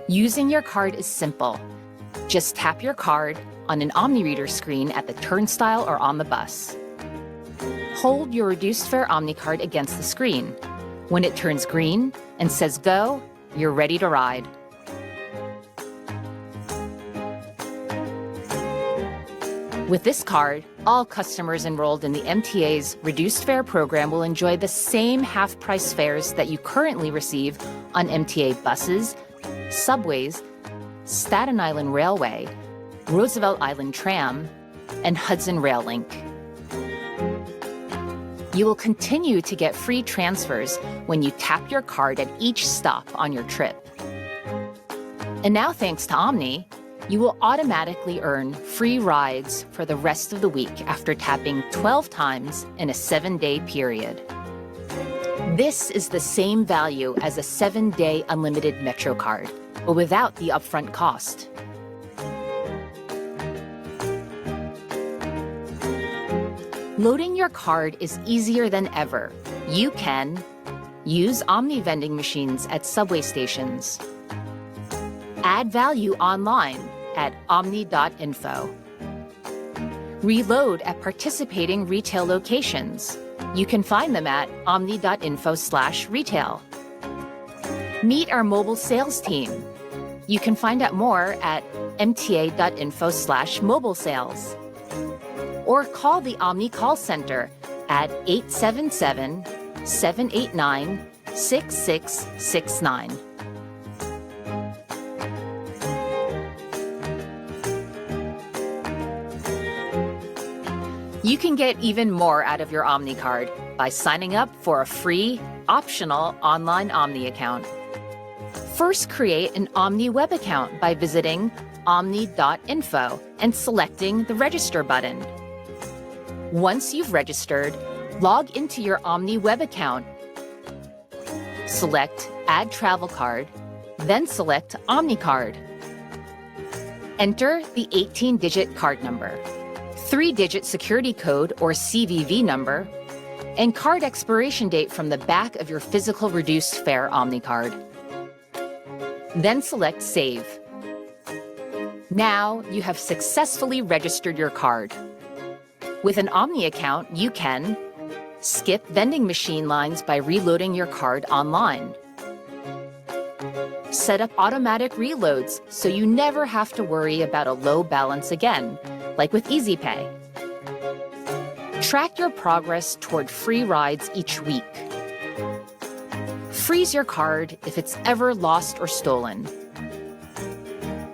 Using your card is simple. Just tap your card on an Omni Reader screen at the turnstile or on the bus. Hold your reduced fare Omni card against the screen. When it turns green and says go, you're ready to ride. With this card, all customers enrolled in the MTA's reduced fare program will enjoy the same half-price fares that you currently receive on MTA buses, subways, Staten Island Railway, Roosevelt Island Tram, and Hudson Rail Link. You will continue to get free transfers when you tap your card at each stop on your trip. And now, thanks to Omni, you will automatically earn free rides for the rest of the week after tapping 12 times in a 7-day period. This is the same value as a 7-day unlimited Metro card, but without the upfront cost. Loading your card is easier than ever. You can use Omni vending machines at subway stations, add value online at omni.info, reload at participating retail locations. You can find them at omni.info/retail. Meet our mobile sales team. You can find out more at mta.info/mobile sales. Or call the Omni call center at 877-789-6669. You can get even more out of your Omni card by signing up for a free, optional online Omni account. First, create an Omni web account by visiting omni.info and selecting the Register button. Once you've registered, log into your Omni web account. Select Add Travel Card, then select Omni Card. Enter the 18-digit card number, 3-digit security code or CVV number, and card expiration date from the back of your physical reduced fare Omni card. Then select Save. Now you have successfully registered your card. With an Omni account, you can skip vending machine lines by reloading your card online, set up automatic reloads so you never have to worry about a low balance again, like with EasyPay. Track your progress toward free rides each week. Freeze your card if it's ever lost or stolen.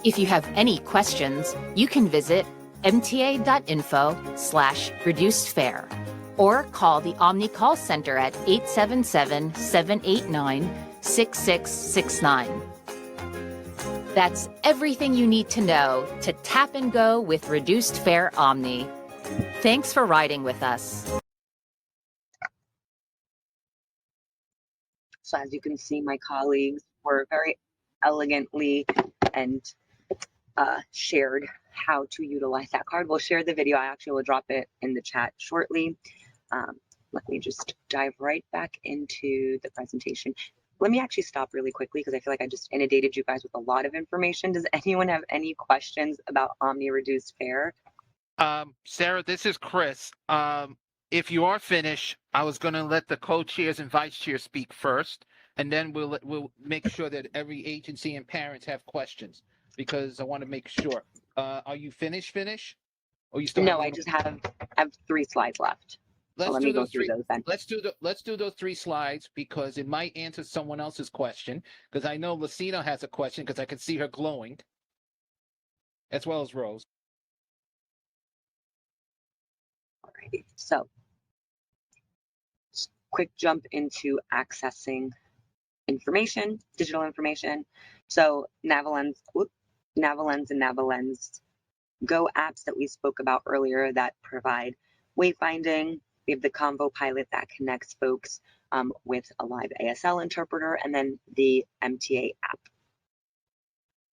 If you have any questions, you can visit mta.info/reducedfare or call the Omni call center at 877-789-6669. That's everything you need to know to tap and go with Reduced Fare Omni. Thanks for riding with us. So as you can see, my colleagues were very elegantly and shared how to utilize that card. We'll share the video. I actually will drop it in the chat shortly. Let me just dive right back into the presentation. Let me actually stop really quickly because I feel like I just inundated you guys with a lot of information. Does anyone have any questions about Omni Reduced Fare? Sarah, this is Chris. If you are finished, I was going to let the co-chairs and vice chair speak first, and then we'll make sure that every agency and parents have questions because I want to make sure. Are you finished? Or you still No, I just have 3 slides left. So let me go through those then. Let's do those 3 slides because it might answer someone else's question. Because I know Lucina has a question because I can see her glowing, as well as Rose. Alrighty, so quick jump into accessing information, digital information. So Navalens and Navalens Go apps that we spoke about earlier that provide wayfinding. We have the Convo pilot that connects folks with a live ASL interpreter, and then the MTA app.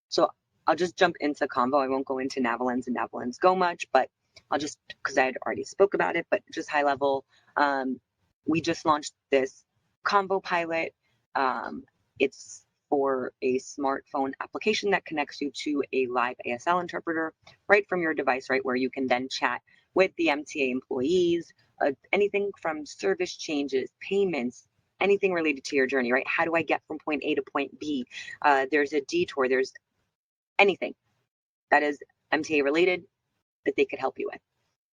So I'll just jump into Convo. I won't go into Navalens and Navalens Go much, but I'll just, because I had already spoke about it, but just high level. We just launched this Convo pilot. It's for a smartphone application that connects you to a live ASL interpreter right from your device, right, where you can then chat with the MTA employees, anything from service changes, payments, anything related to your journey, right? How do I get from point A to point B? There's a detour, there's anything that is MTA related that they could help you with.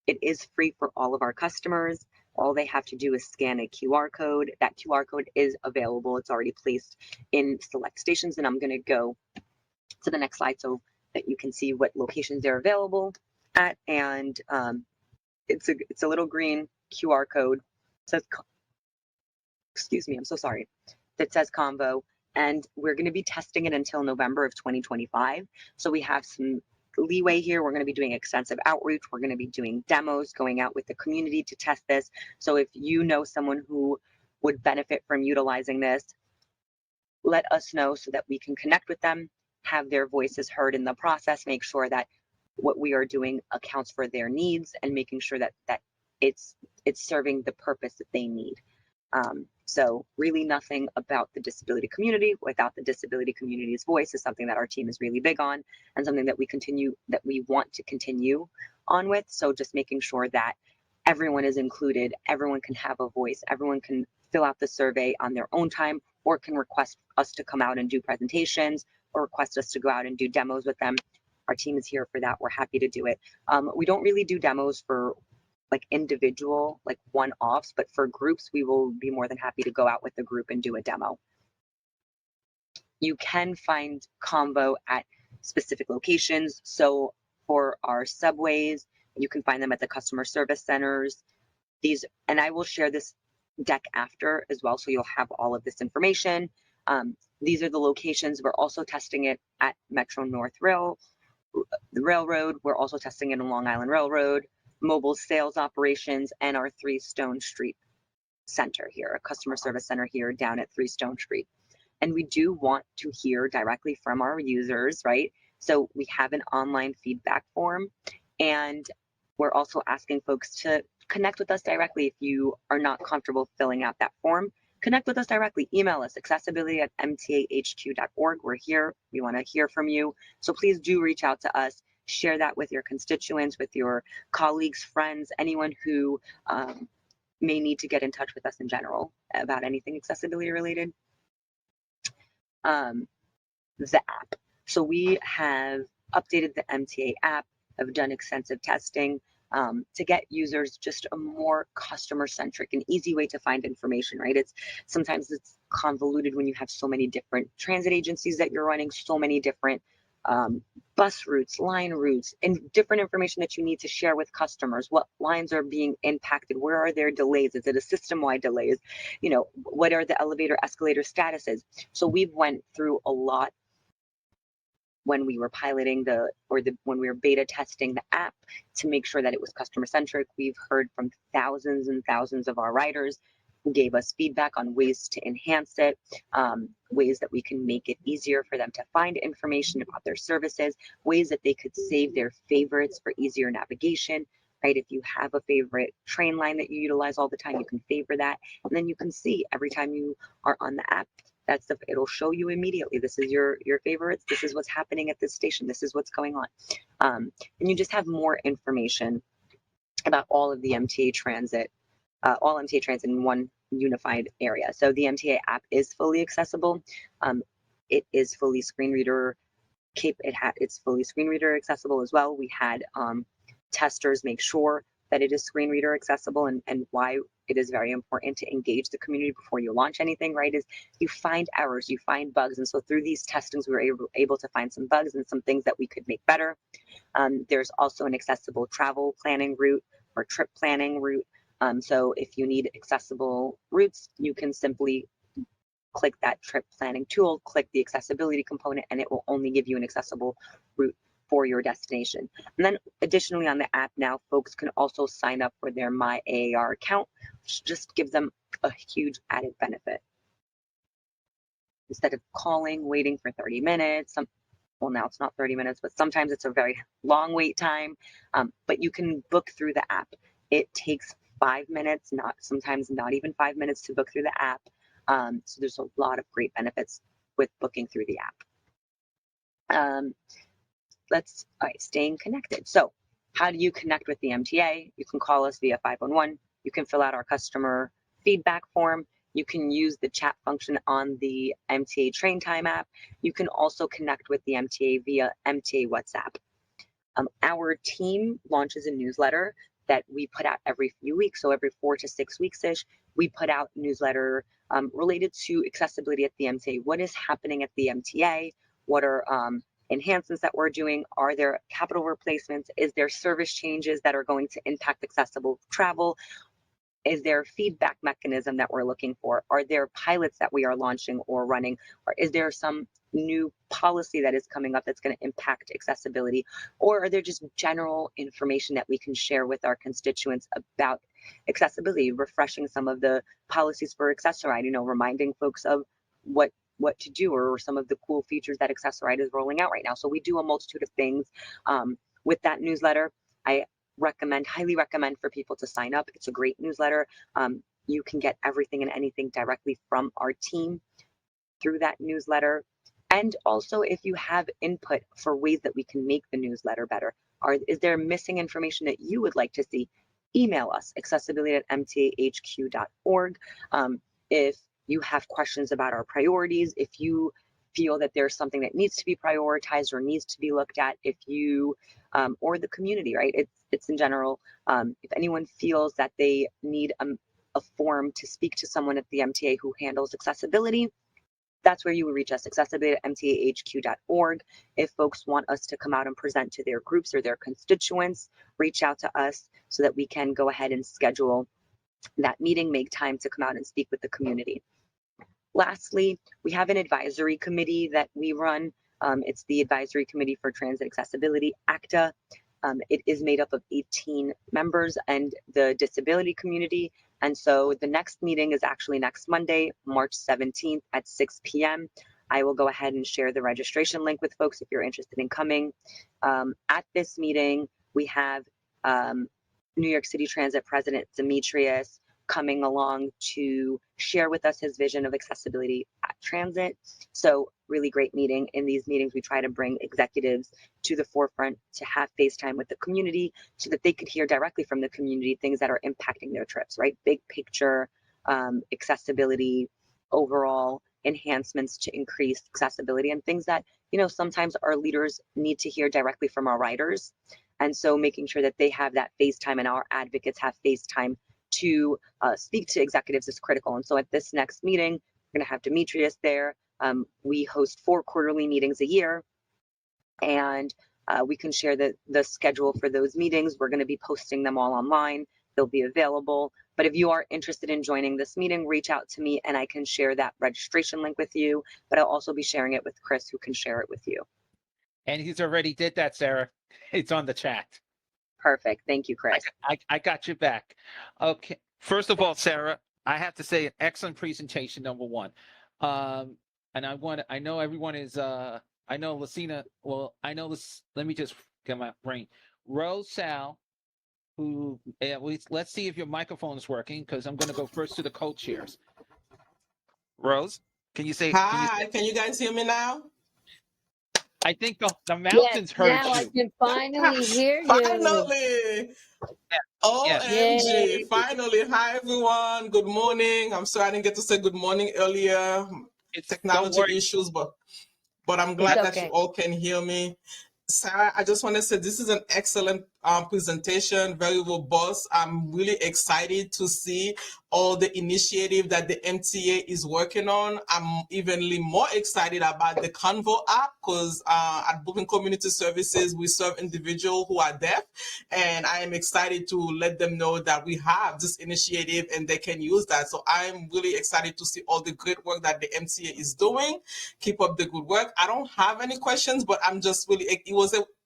It is free for all of our customers. All they have to do is scan a QR code. That QR code is available. It's already placed in select stations. And I'm going to go to the next slide so that you can see what locations they're available at. And it's a little green QR code. It says, excuse me, I'm so sorry. That says Convo. And we're going to be testing it until November of 2025. So we have some leeway here. We're going to be doing extensive outreach. We're going to be doing demos, going out with the community to test this. So if you know someone who would benefit from utilizing this, let us know so that we can connect with them, have their voices heard in the process, make sure that what we are doing accounts for their needs and making sure that it's serving the purpose that they need. So really nothing about the disability community without the disability community's voice is something that our team is really big on and something that we want to continue on with. So just making sure that everyone is included, everyone can have a voice, everyone can fill out the survey on their own time or can request us to come out and do presentations or request us to go out and do demos with them. Our team is here for that. We're happy to do it. We don't really do demos for like individual, like one-offs, but for groups, we will be more than happy to go out with the group and do a demo. You can find Convo at specific locations. So for our subways, You can find them at the customer service centers. And I will share this deck after as well, so you'll have all of this information. These are the locations. We're also testing it at Metro North the Railroad. We're also testing it in Long Island Railroad, mobile sales operations, and our 3 Stone Street center here, a customer service center here down at 3 Stone Street. And we do want to hear directly from our users, right? So we have an online feedback form, and we're also asking folks to connect with us directly. If you are not comfortable filling out that form, connect with us directly. Email us, accessibility@mtahq.org. We're here. We want to hear from you. So please do reach out to us. Share that with your constituents, with your colleagues, friends, anyone who may need to get in touch with us in general about anything accessibility related. The app. So we have updated the MTA app, have done extensive testing to get users just a more customer centric and easy way to find information, right? Sometimes it's convoluted when you have so many different transit agencies that you're running, so many different bus routes, line routes, and different information that you need to share with customers. What lines are being impacted? Where are there delays? Is it a system-wide delays? What are the elevator, escalator statuses? So we've went through a lot when we were piloting when we were beta testing the app to make sure that it was customer centric. We've heard from thousands and thousands of our riders who gave us feedback on ways to enhance it, ways that we can make it easier for them to find information about their services, ways that they could save their favorites for easier navigation, right? If you have a favorite train line that you utilize all the time, you can favor that. And then you can see every time you are on the app, it'll show you immediately. This is your favorites. This is what's happening at this station. This is what's going on. And you just have more information about all of the MTA transit, all MTA transit in one unified area. So the MTA app is fully accessible. It is fully screen reader it's fully screen reader accessible as well. We had testers make sure that it is screen reader accessible, and why it is very important to engage the community before you launch anything, right? Is you find errors, you find bugs. And so through these testings, we were able to find some bugs and some things that we could make better. There's also an accessible travel planning route or trip planning route. So if you need accessible routes, you can simply click that trip planning tool, click the accessibility component, and it will only give you an accessible route for your destination. And then additionally on the app now, folks can also sign up for their My AAR account, which just gives them a huge added benefit. Instead of calling, waiting for 30 minutes, well, now it's not 30 minutes, but sometimes it's a very long wait time, but you can book through the app. It takes 5 minutes, sometimes not even 5 minutes to book through the app. So there's a lot of great benefits with booking through the app. All right, staying connected. So how do you connect with the MTA? You can call us via 511. You can fill out our customer feedback form. You can use the chat function on the MTA Train Time app. You can also connect with the MTA via MTA WhatsApp. Our team launches a newsletter that we put out every few weeks. So every 4 to 6 weeks-ish, we put out newsletter related to accessibility at the MTA. What is happening at the MTA? What are enhancements that we're doing? Are there capital replacements? Is there service changes that are going to impact accessible travel? Is there a feedback mechanism that we're looking for? Are there pilots that we are launching or running? Or is there some new policy that is coming up that's going to impact accessibility? Or are there just general information that we can share with our constituents about accessibility, refreshing some of the policies for Accessoride, reminding folks of what to do, or some of the cool features that Accessoride is rolling out right now. So we do a multitude of things with that newsletter. I highly recommend for people to sign up. It's a great newsletter. You can get everything and anything directly from our team through that newsletter. And also, if you have input for ways that we can make the newsletter better, is there missing information that you would like to see? Email us, accessibility@mtahq.org. If you have questions about our priorities, if you feel that there's something that needs to be prioritized or needs to be looked at, if you or the community, right? It's in general, if anyone feels that they need a form to speak to someone at the MTA who handles accessibility, that's where you would reach us, accessibility@mtahq.org. If folks want us to come out and present to their groups or their constituents, reach out to us so that we can go ahead and schedule that meeting, make time to come out and speak with the community. Lastly, we have an advisory committee that we run. It's the Advisory Committee for Transit Accessibility, ACTA. It is made up of 18 members and the disability community. And so the next meeting is actually next Monday, March 17th at 6 p.m. I will go ahead and share the registration link with folks if you're interested in coming. At this meeting, we have New York City Transit President Demetrius coming along to share with us his vision of accessibility at transit. So really great meeting. In these meetings, we try to bring executives to the forefront to have FaceTime with the community so that they could hear directly from the community things that are impacting their trips, right? Big picture, accessibility, overall enhancements to increase accessibility, and things that, you know, sometimes our leaders need to hear directly from our riders. And so making sure that they have that FaceTime and our advocates have FaceTime to speak to executives is critical. And so at this next meeting, we're going to have Demetrius there. We host 4 quarterly meetings a year, and we can share the schedule for those meetings. We're going to be posting them all online. They'll be available. But if you are interested in joining this meeting, reach out to me and I can share that registration link with you. But I'll also be sharing it with Chris, who can share it with you. And he's already did that, Sarah. It's on the chat. Perfect. Thank you, Chris. I got you back. Okay. First of all, Sarah, I have to say an excellent presentation, number one. And I know everyone is, I know Lucina, well, I know this, let me just get my brain. Rose Sal, who, let's see if your microphone is working, because I'm going to go first to the co-chairs. Rose, can you say? Hi, can you guys hear me now? I think the mountains heard now you. I can finally hear you. Finally. Yes. OMG, Yay. finally. Hi, everyone. Good morning. I'm sorry I didn't get to say good morning earlier. Don't Technology worry. issues, but I'm glad that okay. you all can hear me. Sarah, I just want to say this is an excellent presentation, very robust. I'm really excited to see all the initiative that the MTA is working on. I'm evenly more excited about the Convo app because at Booking Community Services, we serve individuals who are deaf, and I am excited to let them know that we have this initiative and they can use that. So I'm really excited to see all the great work that the MTA is doing. Keep up the good work. I don't have any questions, but I'm just really,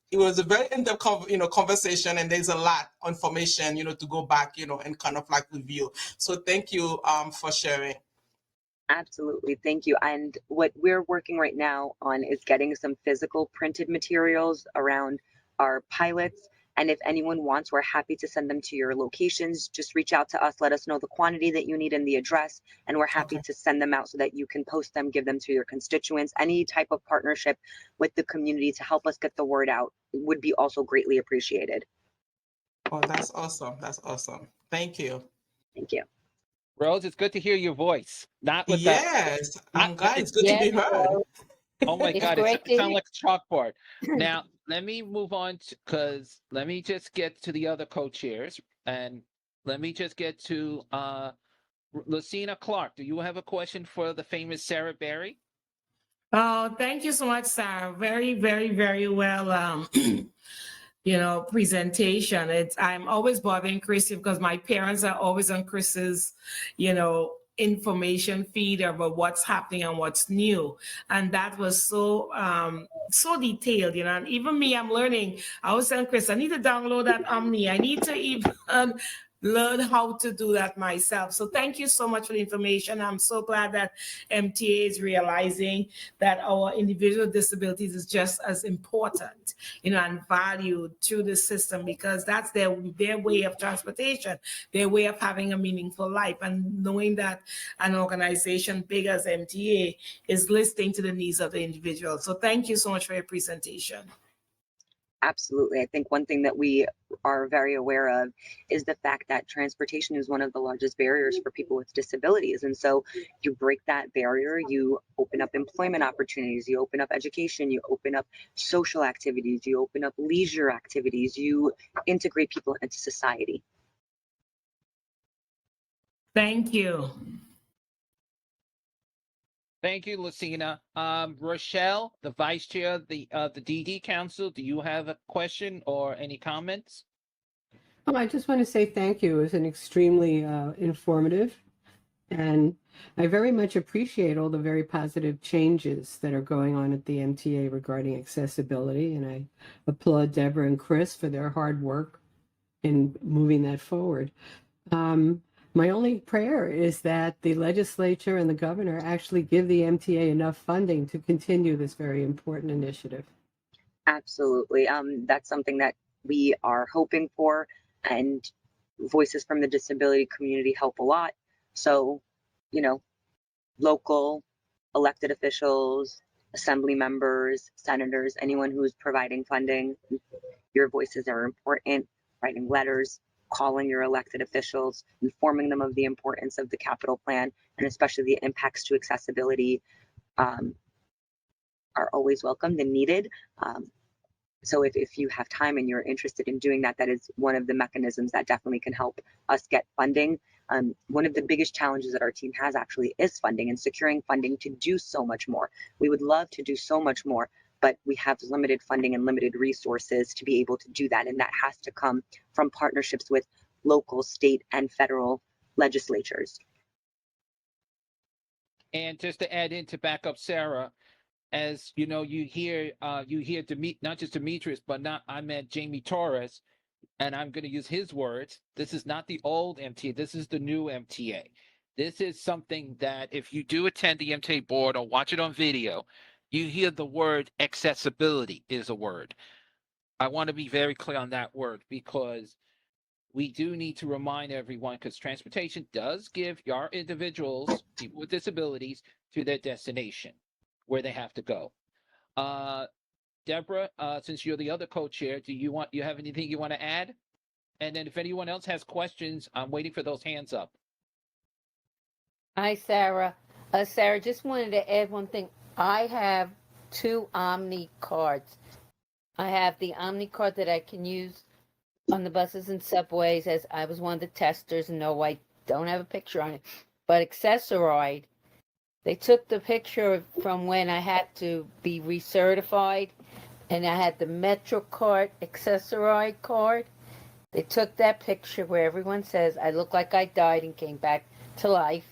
it was a very in-depth conversation, and there's a lot of information to go back and kind of like review. So thank you for sharing. Absolutely. Thank you. And what we're working right now on is getting some physical printed materials around our pilots. And if anyone wants, we're happy to send them to your locations. Just reach out to us, let us know the quantity that you need and the address, and we're happy to send them out so that you can post them, give them to your constituents. Any type of partnership with the community to help us get the word out would be also greatly appreciated. Oh, that's awesome. That's awesome. Thank you. Thank you. Rose, it's good to hear your voice. Not with Yes, I'm glad. It's good to be heard. Oh my It's God, great it to sounds hear. like a chalkboard. Now, let me move on because let me just get to the other co-chairs, and let me just get to Lucina Clark. Do you have a question for the famous Sarah Berry? Oh, thank you so much, Sarah. Very, very, very well, presentation. I'm always bothering Chris because my parents are always on Chris's, information feed about what's happening and what's new. And that was so detailed, and even me, I'm learning. I was telling Chris, I need to download that Omni. I need to even learn how to do that myself. So thank you so much for the information. I'm so glad that MTA is realizing that our individual disabilities is just as important, and valued through the system, because that's their way of transportation, their way of having a meaningful life, and knowing that an organization big as MTA is listening to the needs of the individual. So thank you so much for your presentation. Absolutely. I think one thing that we are very aware of is the fact that transportation is one of the largest barriers for people with disabilities. And so you break that barrier, you open up employment opportunities, you open up education, you open up social activities, you open up leisure activities, you integrate people into society. Thank you. Thank you, Lucina. Rochelle, the vice chair of the DD Council, do you have a question or any comments? I just want to say thank you. It was an extremely informative, and I very much appreciate all the very positive changes that are going on at the MTA regarding accessibility. And I applaud Deborah and Chris for their hard work in moving that forward. My only prayer is that the legislature and the governor actually give the MTA enough funding to continue this very important initiative. Absolutely. That's something that we are hoping for, and voices from the disability community help a lot. So, you know, local elected officials, assembly members, senators, anyone who's providing funding, your voices are important. Writing letters, calling your elected officials, informing them of the importance of the capital plan, and especially the impacts to accessibility are always welcomed and needed. So if you have time and you're interested in doing that, that is one of the mechanisms that definitely can help us get funding. One of the biggest challenges that our team has actually is funding and securing funding to do so much more. We would love to do so much more, but we have limited funding and limited resources to be able to do that. And that has to come from partnerships with local, state, and federal legislatures. And just to add in to back up Sarah, as you know, you hear not just Demetrius, but not I meant Jamie Torres, and I'm going to use his words. This is not the old MTA. This is the new MTA. This is something that if you do attend the MTA board or watch it on video, you hear the word accessibility is a word. I want to be very clear on that word because we do need to remind everyone because transportation does give our individuals, people with disabilities, to their destination where they have to go. Deborah, since you're the other co-chair, do you have anything you want to add? And then if anyone else has questions, I'm waiting for those hands up. Hi, Sarah. Sarah, just wanted to add one thing. I have 2 Omni cards. I have the Omni card that I can use on the buses and subways, as I was one of the testers. No, I don't have a picture on it. But Accessoride, they took the picture from when I had to be recertified, and I had the MetroCard Accessoride card. They took that picture where everyone says I look like I died and came back to life,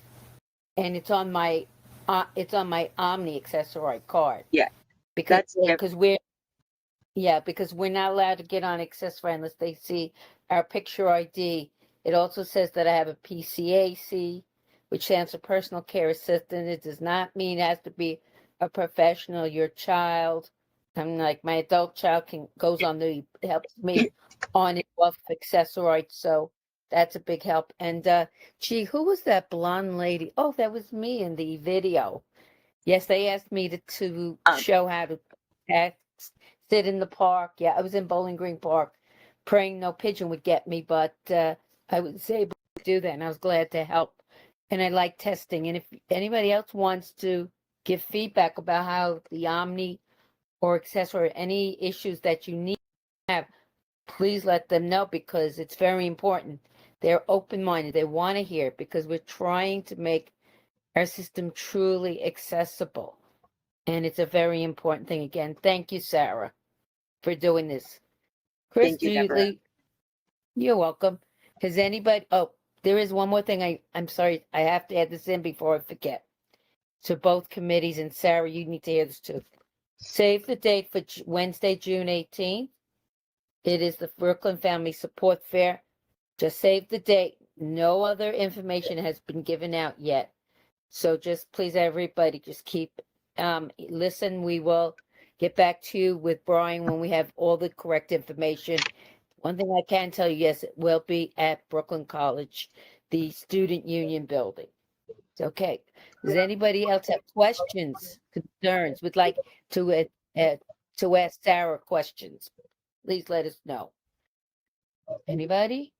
and it's on my Omni Accessoride card. Yeah, because we're not allowed to get on Accessoride unless they see our picture ID. It also says that I have a PCAC, which stands for personal care assistant. It does not mean it has to be a professional. Your child, I'm like my adult child goes on helps me on and off Accessoride, so that's a big help. And gee, who was that blonde lady? Oh, that was me in the video. Yes, they asked me to show how to sit in the park. Yeah, I was in Bowling Green Park, praying no pigeon would get me, but I was able to do that, and I was glad to help. And I like testing. And if anybody else wants to give feedback about how the Omni or Accessory, any issues that you need to have, please let them know because it's very important. They're open-minded. They want to hear because we're trying to make our system truly accessible. And it's a very important thing. Again, thank you, Sarah, for doing this. Chris, Thank you, Deborah. You're welcome. Has anybody, there is one more thing. I'm sorry, I have to add this in before I forget. To both committees, and Sarah, you need to hear this too. Save the date for Wednesday, June 18th. It is the Brooklyn Family Support Fair. Just save the date. No other information has been given out yet. So just please, everybody, just keep, listen. We will get back to you with Brian when we have all the correct information. One thing I can tell you, yes, it will be at Brooklyn College, the Student Union Building. Okay. Does anybody else have questions, concerns, would like to ask Sarah questions? Please let us know. Anybody?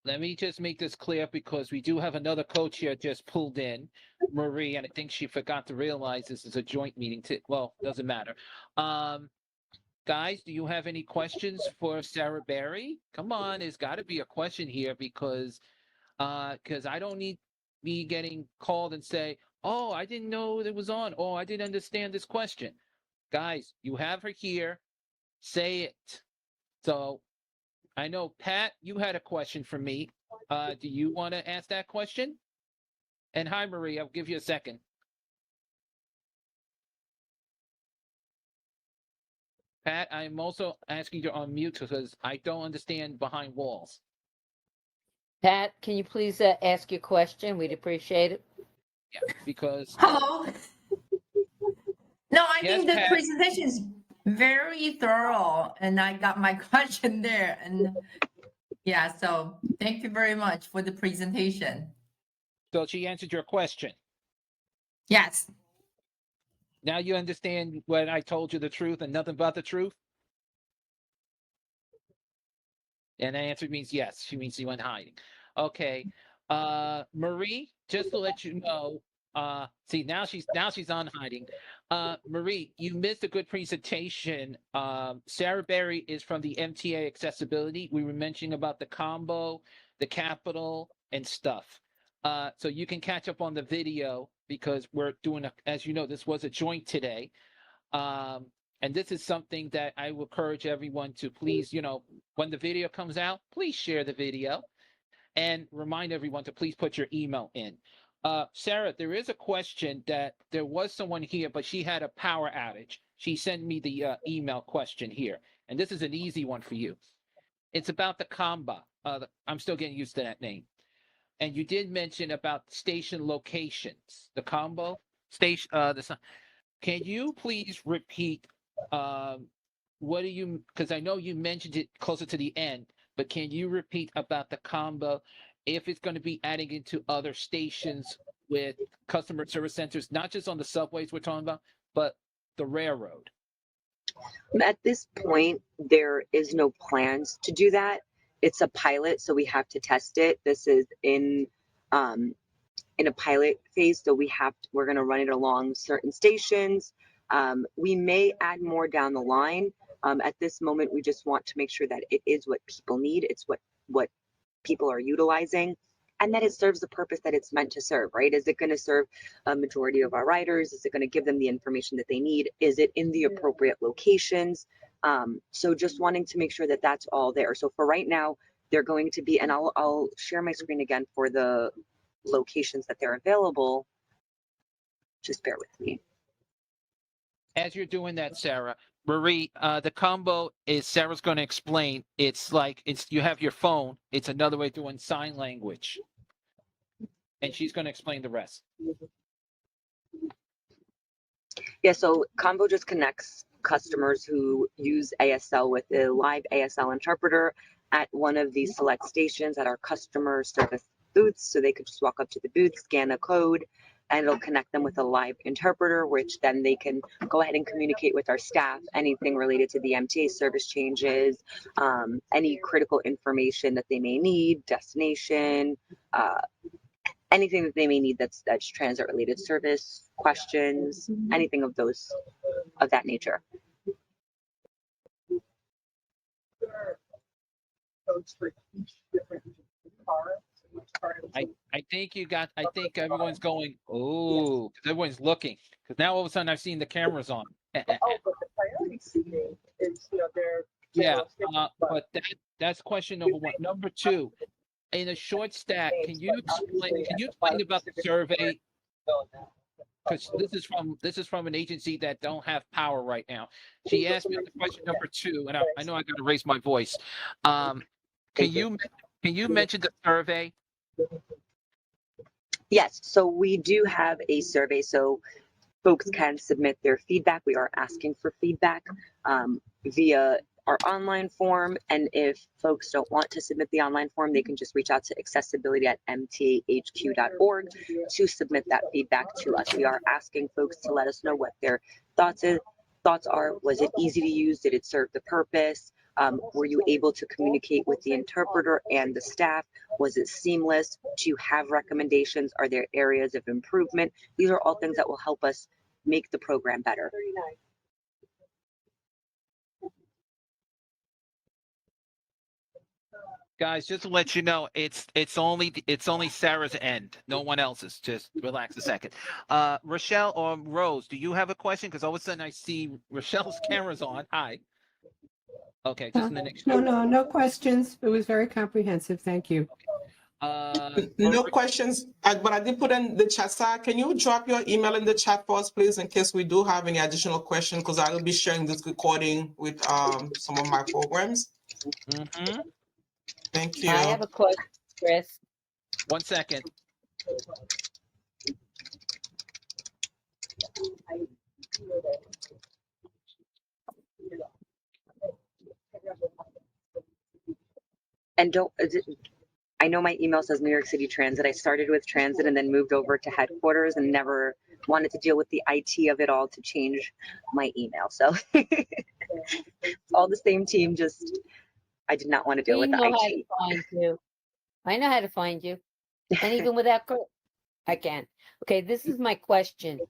Let me just make this clear because we do have another co-chair just pulled in, Marie, and I think she forgot to realize this is a joint meeting. Well, doesn't matter. Guys, do you have any questions for Sarah Berry? Come on, there's got to be a question here because I don't need me getting called and say, Oh, I didn't know it was on. Oh, I didn't understand this question. Guys, you have her here. Say it. So I know, Pat, you had a question for me. Do you want to ask that question? And hi, Marie. I'll give you a second. Pat, I'm also asking you to unmute because I don't understand behind walls. Pat, can you please ask your question? We'd appreciate it. Yeah, because Hello. No, I yes, think the Pat. presentation is very thorough, and I got my question there. And yeah, so thank you very much for the presentation. So she answered your question. Yes. Now you understand when I told you the truth and nothing but the truth? And the answer means yes. She means she went hiding. Okay. Marie, just to let you know, see now she's on hiding. Marie, you missed a good presentation. Sarah Berry is from the MTA Accessibility. We were mentioning about the combo, the capital, and stuff. So you can catch up on the video because we're doing as you know, this was a joint today. And this is something that I will encourage everyone to please, when the video comes out, please share the video and remind everyone to please put your email in. Sarah, there is a question that there was someone here, but she had a power outage. She sent me the email question here, and this is an easy one for you. It's about the Kamba. I'm still getting used to that name. And you did mention about station locations, the combo station. Can you please repeat what do you, because I know you mentioned it closer to the end, but can you repeat about the combo if it's going to be adding into other stations with customer service centers, not just on the subways we're talking about, but the railroad? At this point, there is no plans to do that. It's a pilot, so we have to test it. This is in a pilot phase, so we're going to run it along certain stations. We may add more down the line. At this moment, we just want to make sure that it is what people need. It's what people are utilizing, and that it serves the purpose that it's meant to serve, right? Is it going to serve a majority of our riders? Is it going to give them the information that they need? Is it in the appropriate locations? So just wanting to make sure that that's all there. So for right now, they're going to be, and I'll share my screen again for the locations that they're available. Just bear with me. As you're doing that, Sarah, Marie, the combo is Sarah's going to explain. It's like you have your phone. It's another way of doing sign language, and she's going to explain the rest. Yeah, so Combo just connects customers who use ASL with a live ASL interpreter at one of these select stations at our customer service booths. So they could just walk up to the booth, scan a code, and it'll connect them with a live interpreter, which then they can go ahead and communicate with our staff, anything related to the MTA service changes, any critical information that they may need, destination, anything that they may need that's transit related, service questions, anything of that nature. I think everyone's going, oh, because everyone's looking. Because now all of a sudden I've seen the cameras on. But the priority seating is, Yeah, but that's question number one. Number two, in a short stat, can you explain about the survey? Because this is from an agency that don't have power right now. She asked me the question number two, and I know I got to raise my voice. Can you mention the survey? Yes, so we do have a survey, so folks can submit their feedback. We are asking for feedback via our online form, and if folks don't want to submit the online form, they can just reach out to accessibility@mtahq.org to submit that feedback to us. We are asking folks to let us know what their thoughts are. Was it easy to use? Did it serve the purpose? Were you able to communicate with the interpreter and the staff? Was it seamless? Do you have recommendations? Are there areas of improvement? These are all things that will help us make the program better. Guys, just to let you know, it's only Sarah's end, no one else's. Just relax a second. Rochelle or Rose, do you have a question? Because all of a sudden I see Rochelle's camera's on. Hi. Okay, just in the next. No questions. It was very comprehensive. Thank you. No questions, but I did put in the chat. Sarah, can you drop your email in the chat for us, please, in case we do have any additional questions? Because I will be sharing this recording with some of my programs. Mm-hmm. Thank you. I have a question, Chris. 1 second. And I know my email says New York City Transit. I started with transit and then moved over to headquarters and never wanted to deal with the IT of it all to change my email. So all the same team, just I did not want to deal We with the know how to IT. find you. I know how to find you. And even without Chris, I can. Okay, this is my question.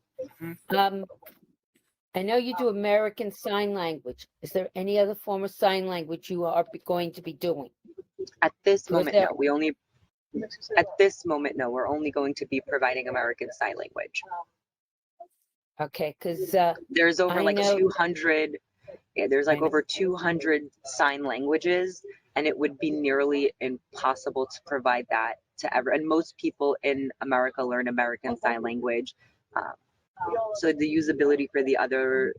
I know you do American Sign Language. Is there any other form of sign language you are going to be doing? At this Was moment, there- no. At this moment, no. We're only going to be providing American Sign Language. Okay, because There's over I like know- 200. Yeah, there's like I know. over 200 sign languages, and it would be nearly impossible to provide that to ever. And most people in America learn American Sign Language, so the usability for the other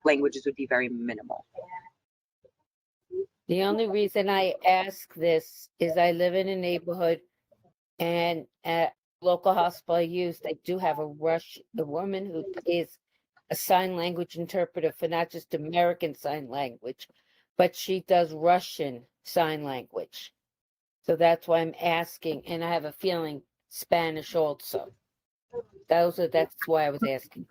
languages would be very minimal. the only reason I ask this is I live in a neighborhood, and at local hospital I use, they do have a woman who is a sign language interpreter for not just American Sign Language, but she does Russian Sign Language. So that's why I'm asking, and I have a feeling Spanish also. That's why I was asking.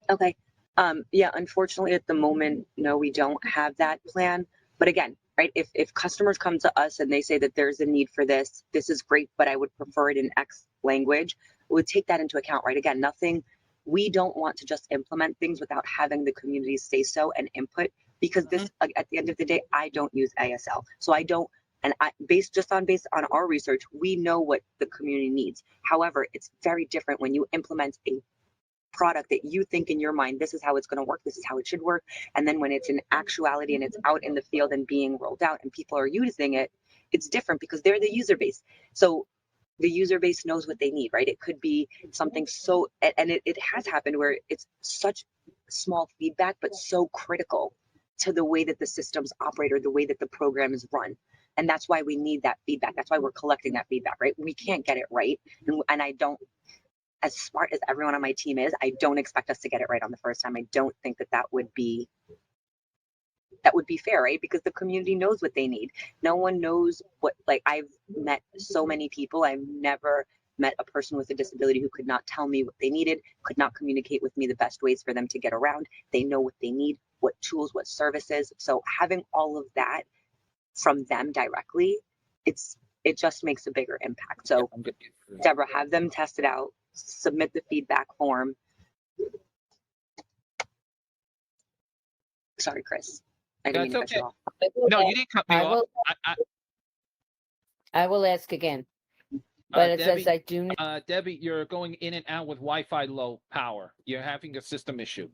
Okay. Yeah, unfortunately at the moment, no, we don't have that plan. But again, right, if customers come to us and they say that there's a need for this is great, but I would prefer it in X language, we would take that into account, right? Again, we don't want to just implement things without having the community say so and input, because this, at the end of the day, I don't use ASL. So I don't, and based on our research, we know what the community needs. However, it's very different when you implement a product that you think in your mind, this is how it's going to work, this is how it should work, and then when it's in actuality and it's out in the field and being rolled out and people are using it, it's different because they're the user base. So the user base knows what they need, right? It could be something so, and it has happened where it's such small feedback but so critical to the way that the systems operate or the way that the program is run. And that's why we need that feedback. That's why we're collecting that feedback, right? We can't get it right, and I don't, as smart as everyone on my team is, I don't expect us to get it right on the first time. I don't think that would be fair, right? Because the community knows what they need. No one knows what, like, I've met so many people. I've never met a person with a disability who could not tell me what they needed, could not communicate with me the best ways for them to get around. They know what they need, what tools, what services. So having all of that from them directly, it just makes a bigger impact. So Deborah, have them test it out, submit the feedback form. Sorry, Chris. I didn't mean to cut you off. No, you didn't cut me off. I will ask again. But it Debbie, says I do. Debbie, you're going in and out with Wi-Fi low power. You're having a system issue.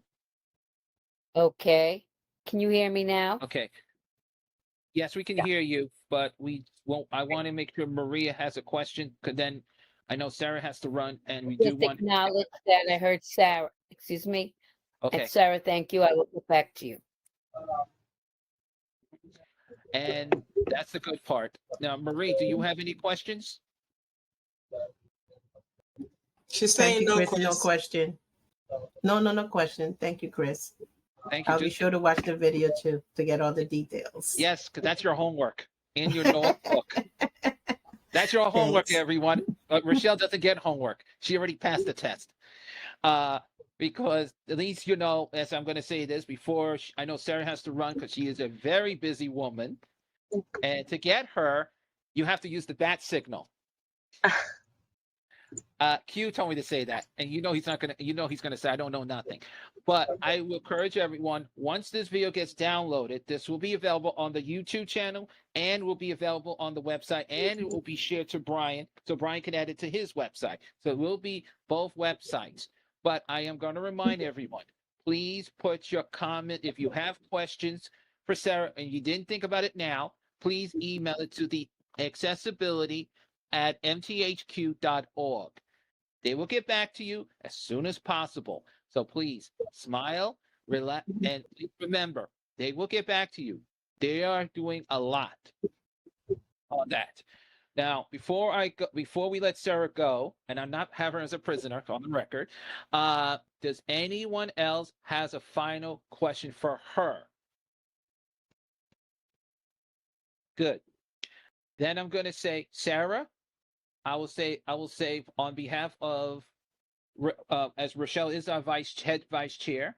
Okay. Can you hear me now? Okay. Yes, we can hear you, but we won't. I want to make sure Maria has a question, because then I know Sarah has to run, and we do Just want. acknowledge that I heard Sarah. Excuse me. Okay. And Sarah, thank you. I will get back to you. And that's the good part. Now, Marie, do you have any questions? She's Thank saying you, no, Chris. Chris. No question. No question. Thank you, Chris. Thank you. I'll be sure to watch the video too to get all the details. Yes, because that's your homework in your notebook. That's your homework, Thanks. everyone. But Rochelle doesn't get homework. She already passed the test. Because at least, you know, as I'm going to say this before, I know Sarah has to run because she is a very busy woman. And to get her, you have to use the bat signal. Q told me to say that, and he's not gonna. He's gonna say I don't know nothing. But I will encourage everyone. Once this video gets downloaded, this will be available on the YouTube channel, and will be available on the website, and it will be shared to Brian, so Brian can add it to his website. So it will be both websites. But I am going to remind everyone: please put your comment if you have questions for Sarah, and you didn't think about it now. Please email it to the accessibility@mthq.org. They will get back to you as soon as possible. So please smile, relax, and remember, they will get back to you. They are doing a lot on that. Now, before we let Sarah go, and I'm not having her as a prisoner on the record, does anyone else has a final question for her? Good. Then I'm going to say, Sarah, I will say on behalf of, as Rochelle is our head vice chair,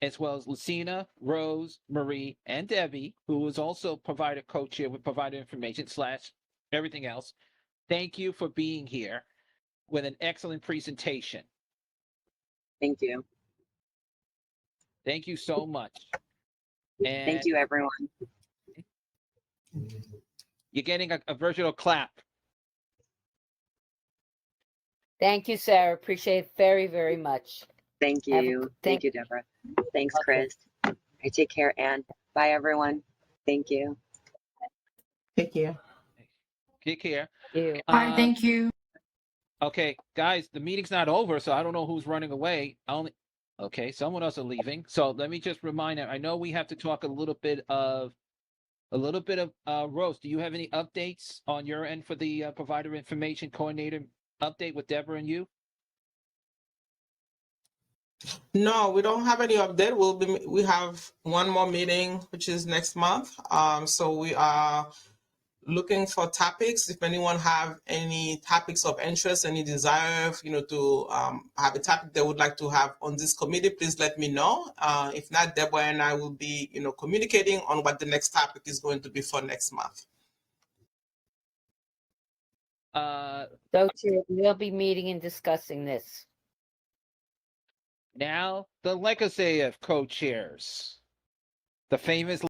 as well as Lucina, Rose, Marie, and Debbie, who is also co-chair with provider information / everything else. Thank you for being here with an excellent presentation. Thank you. Thank you so much. And Thank you, everyone. you're getting a virtual clap. Thank you, Sarah. Appreciate it very, very much. Thank you. Thank you, Deborah. Thanks, Chris. I take care, and bye, everyone. Thank you. Take care. Take care. You. Thank you. Okay, guys, the meeting's not over, so I don't know who's running away. Okay, someone else is leaving. So let me just remind them. I know we have to talk a little bit of Rose. Do you have any updates on your end for the provider information coordinator update with Deborah and you? No, we don't have any update. We have one more meeting, which is next month. So we are looking for topics. If anyone have any topics of interest, any desire, to have a topic they would like to have on this committee, please let me know. If not, Deborah and I will be, communicating on what the next topic is going to be for next month. So we'll be meeting and discussing this. Now, the legacy of co-chairs, the famous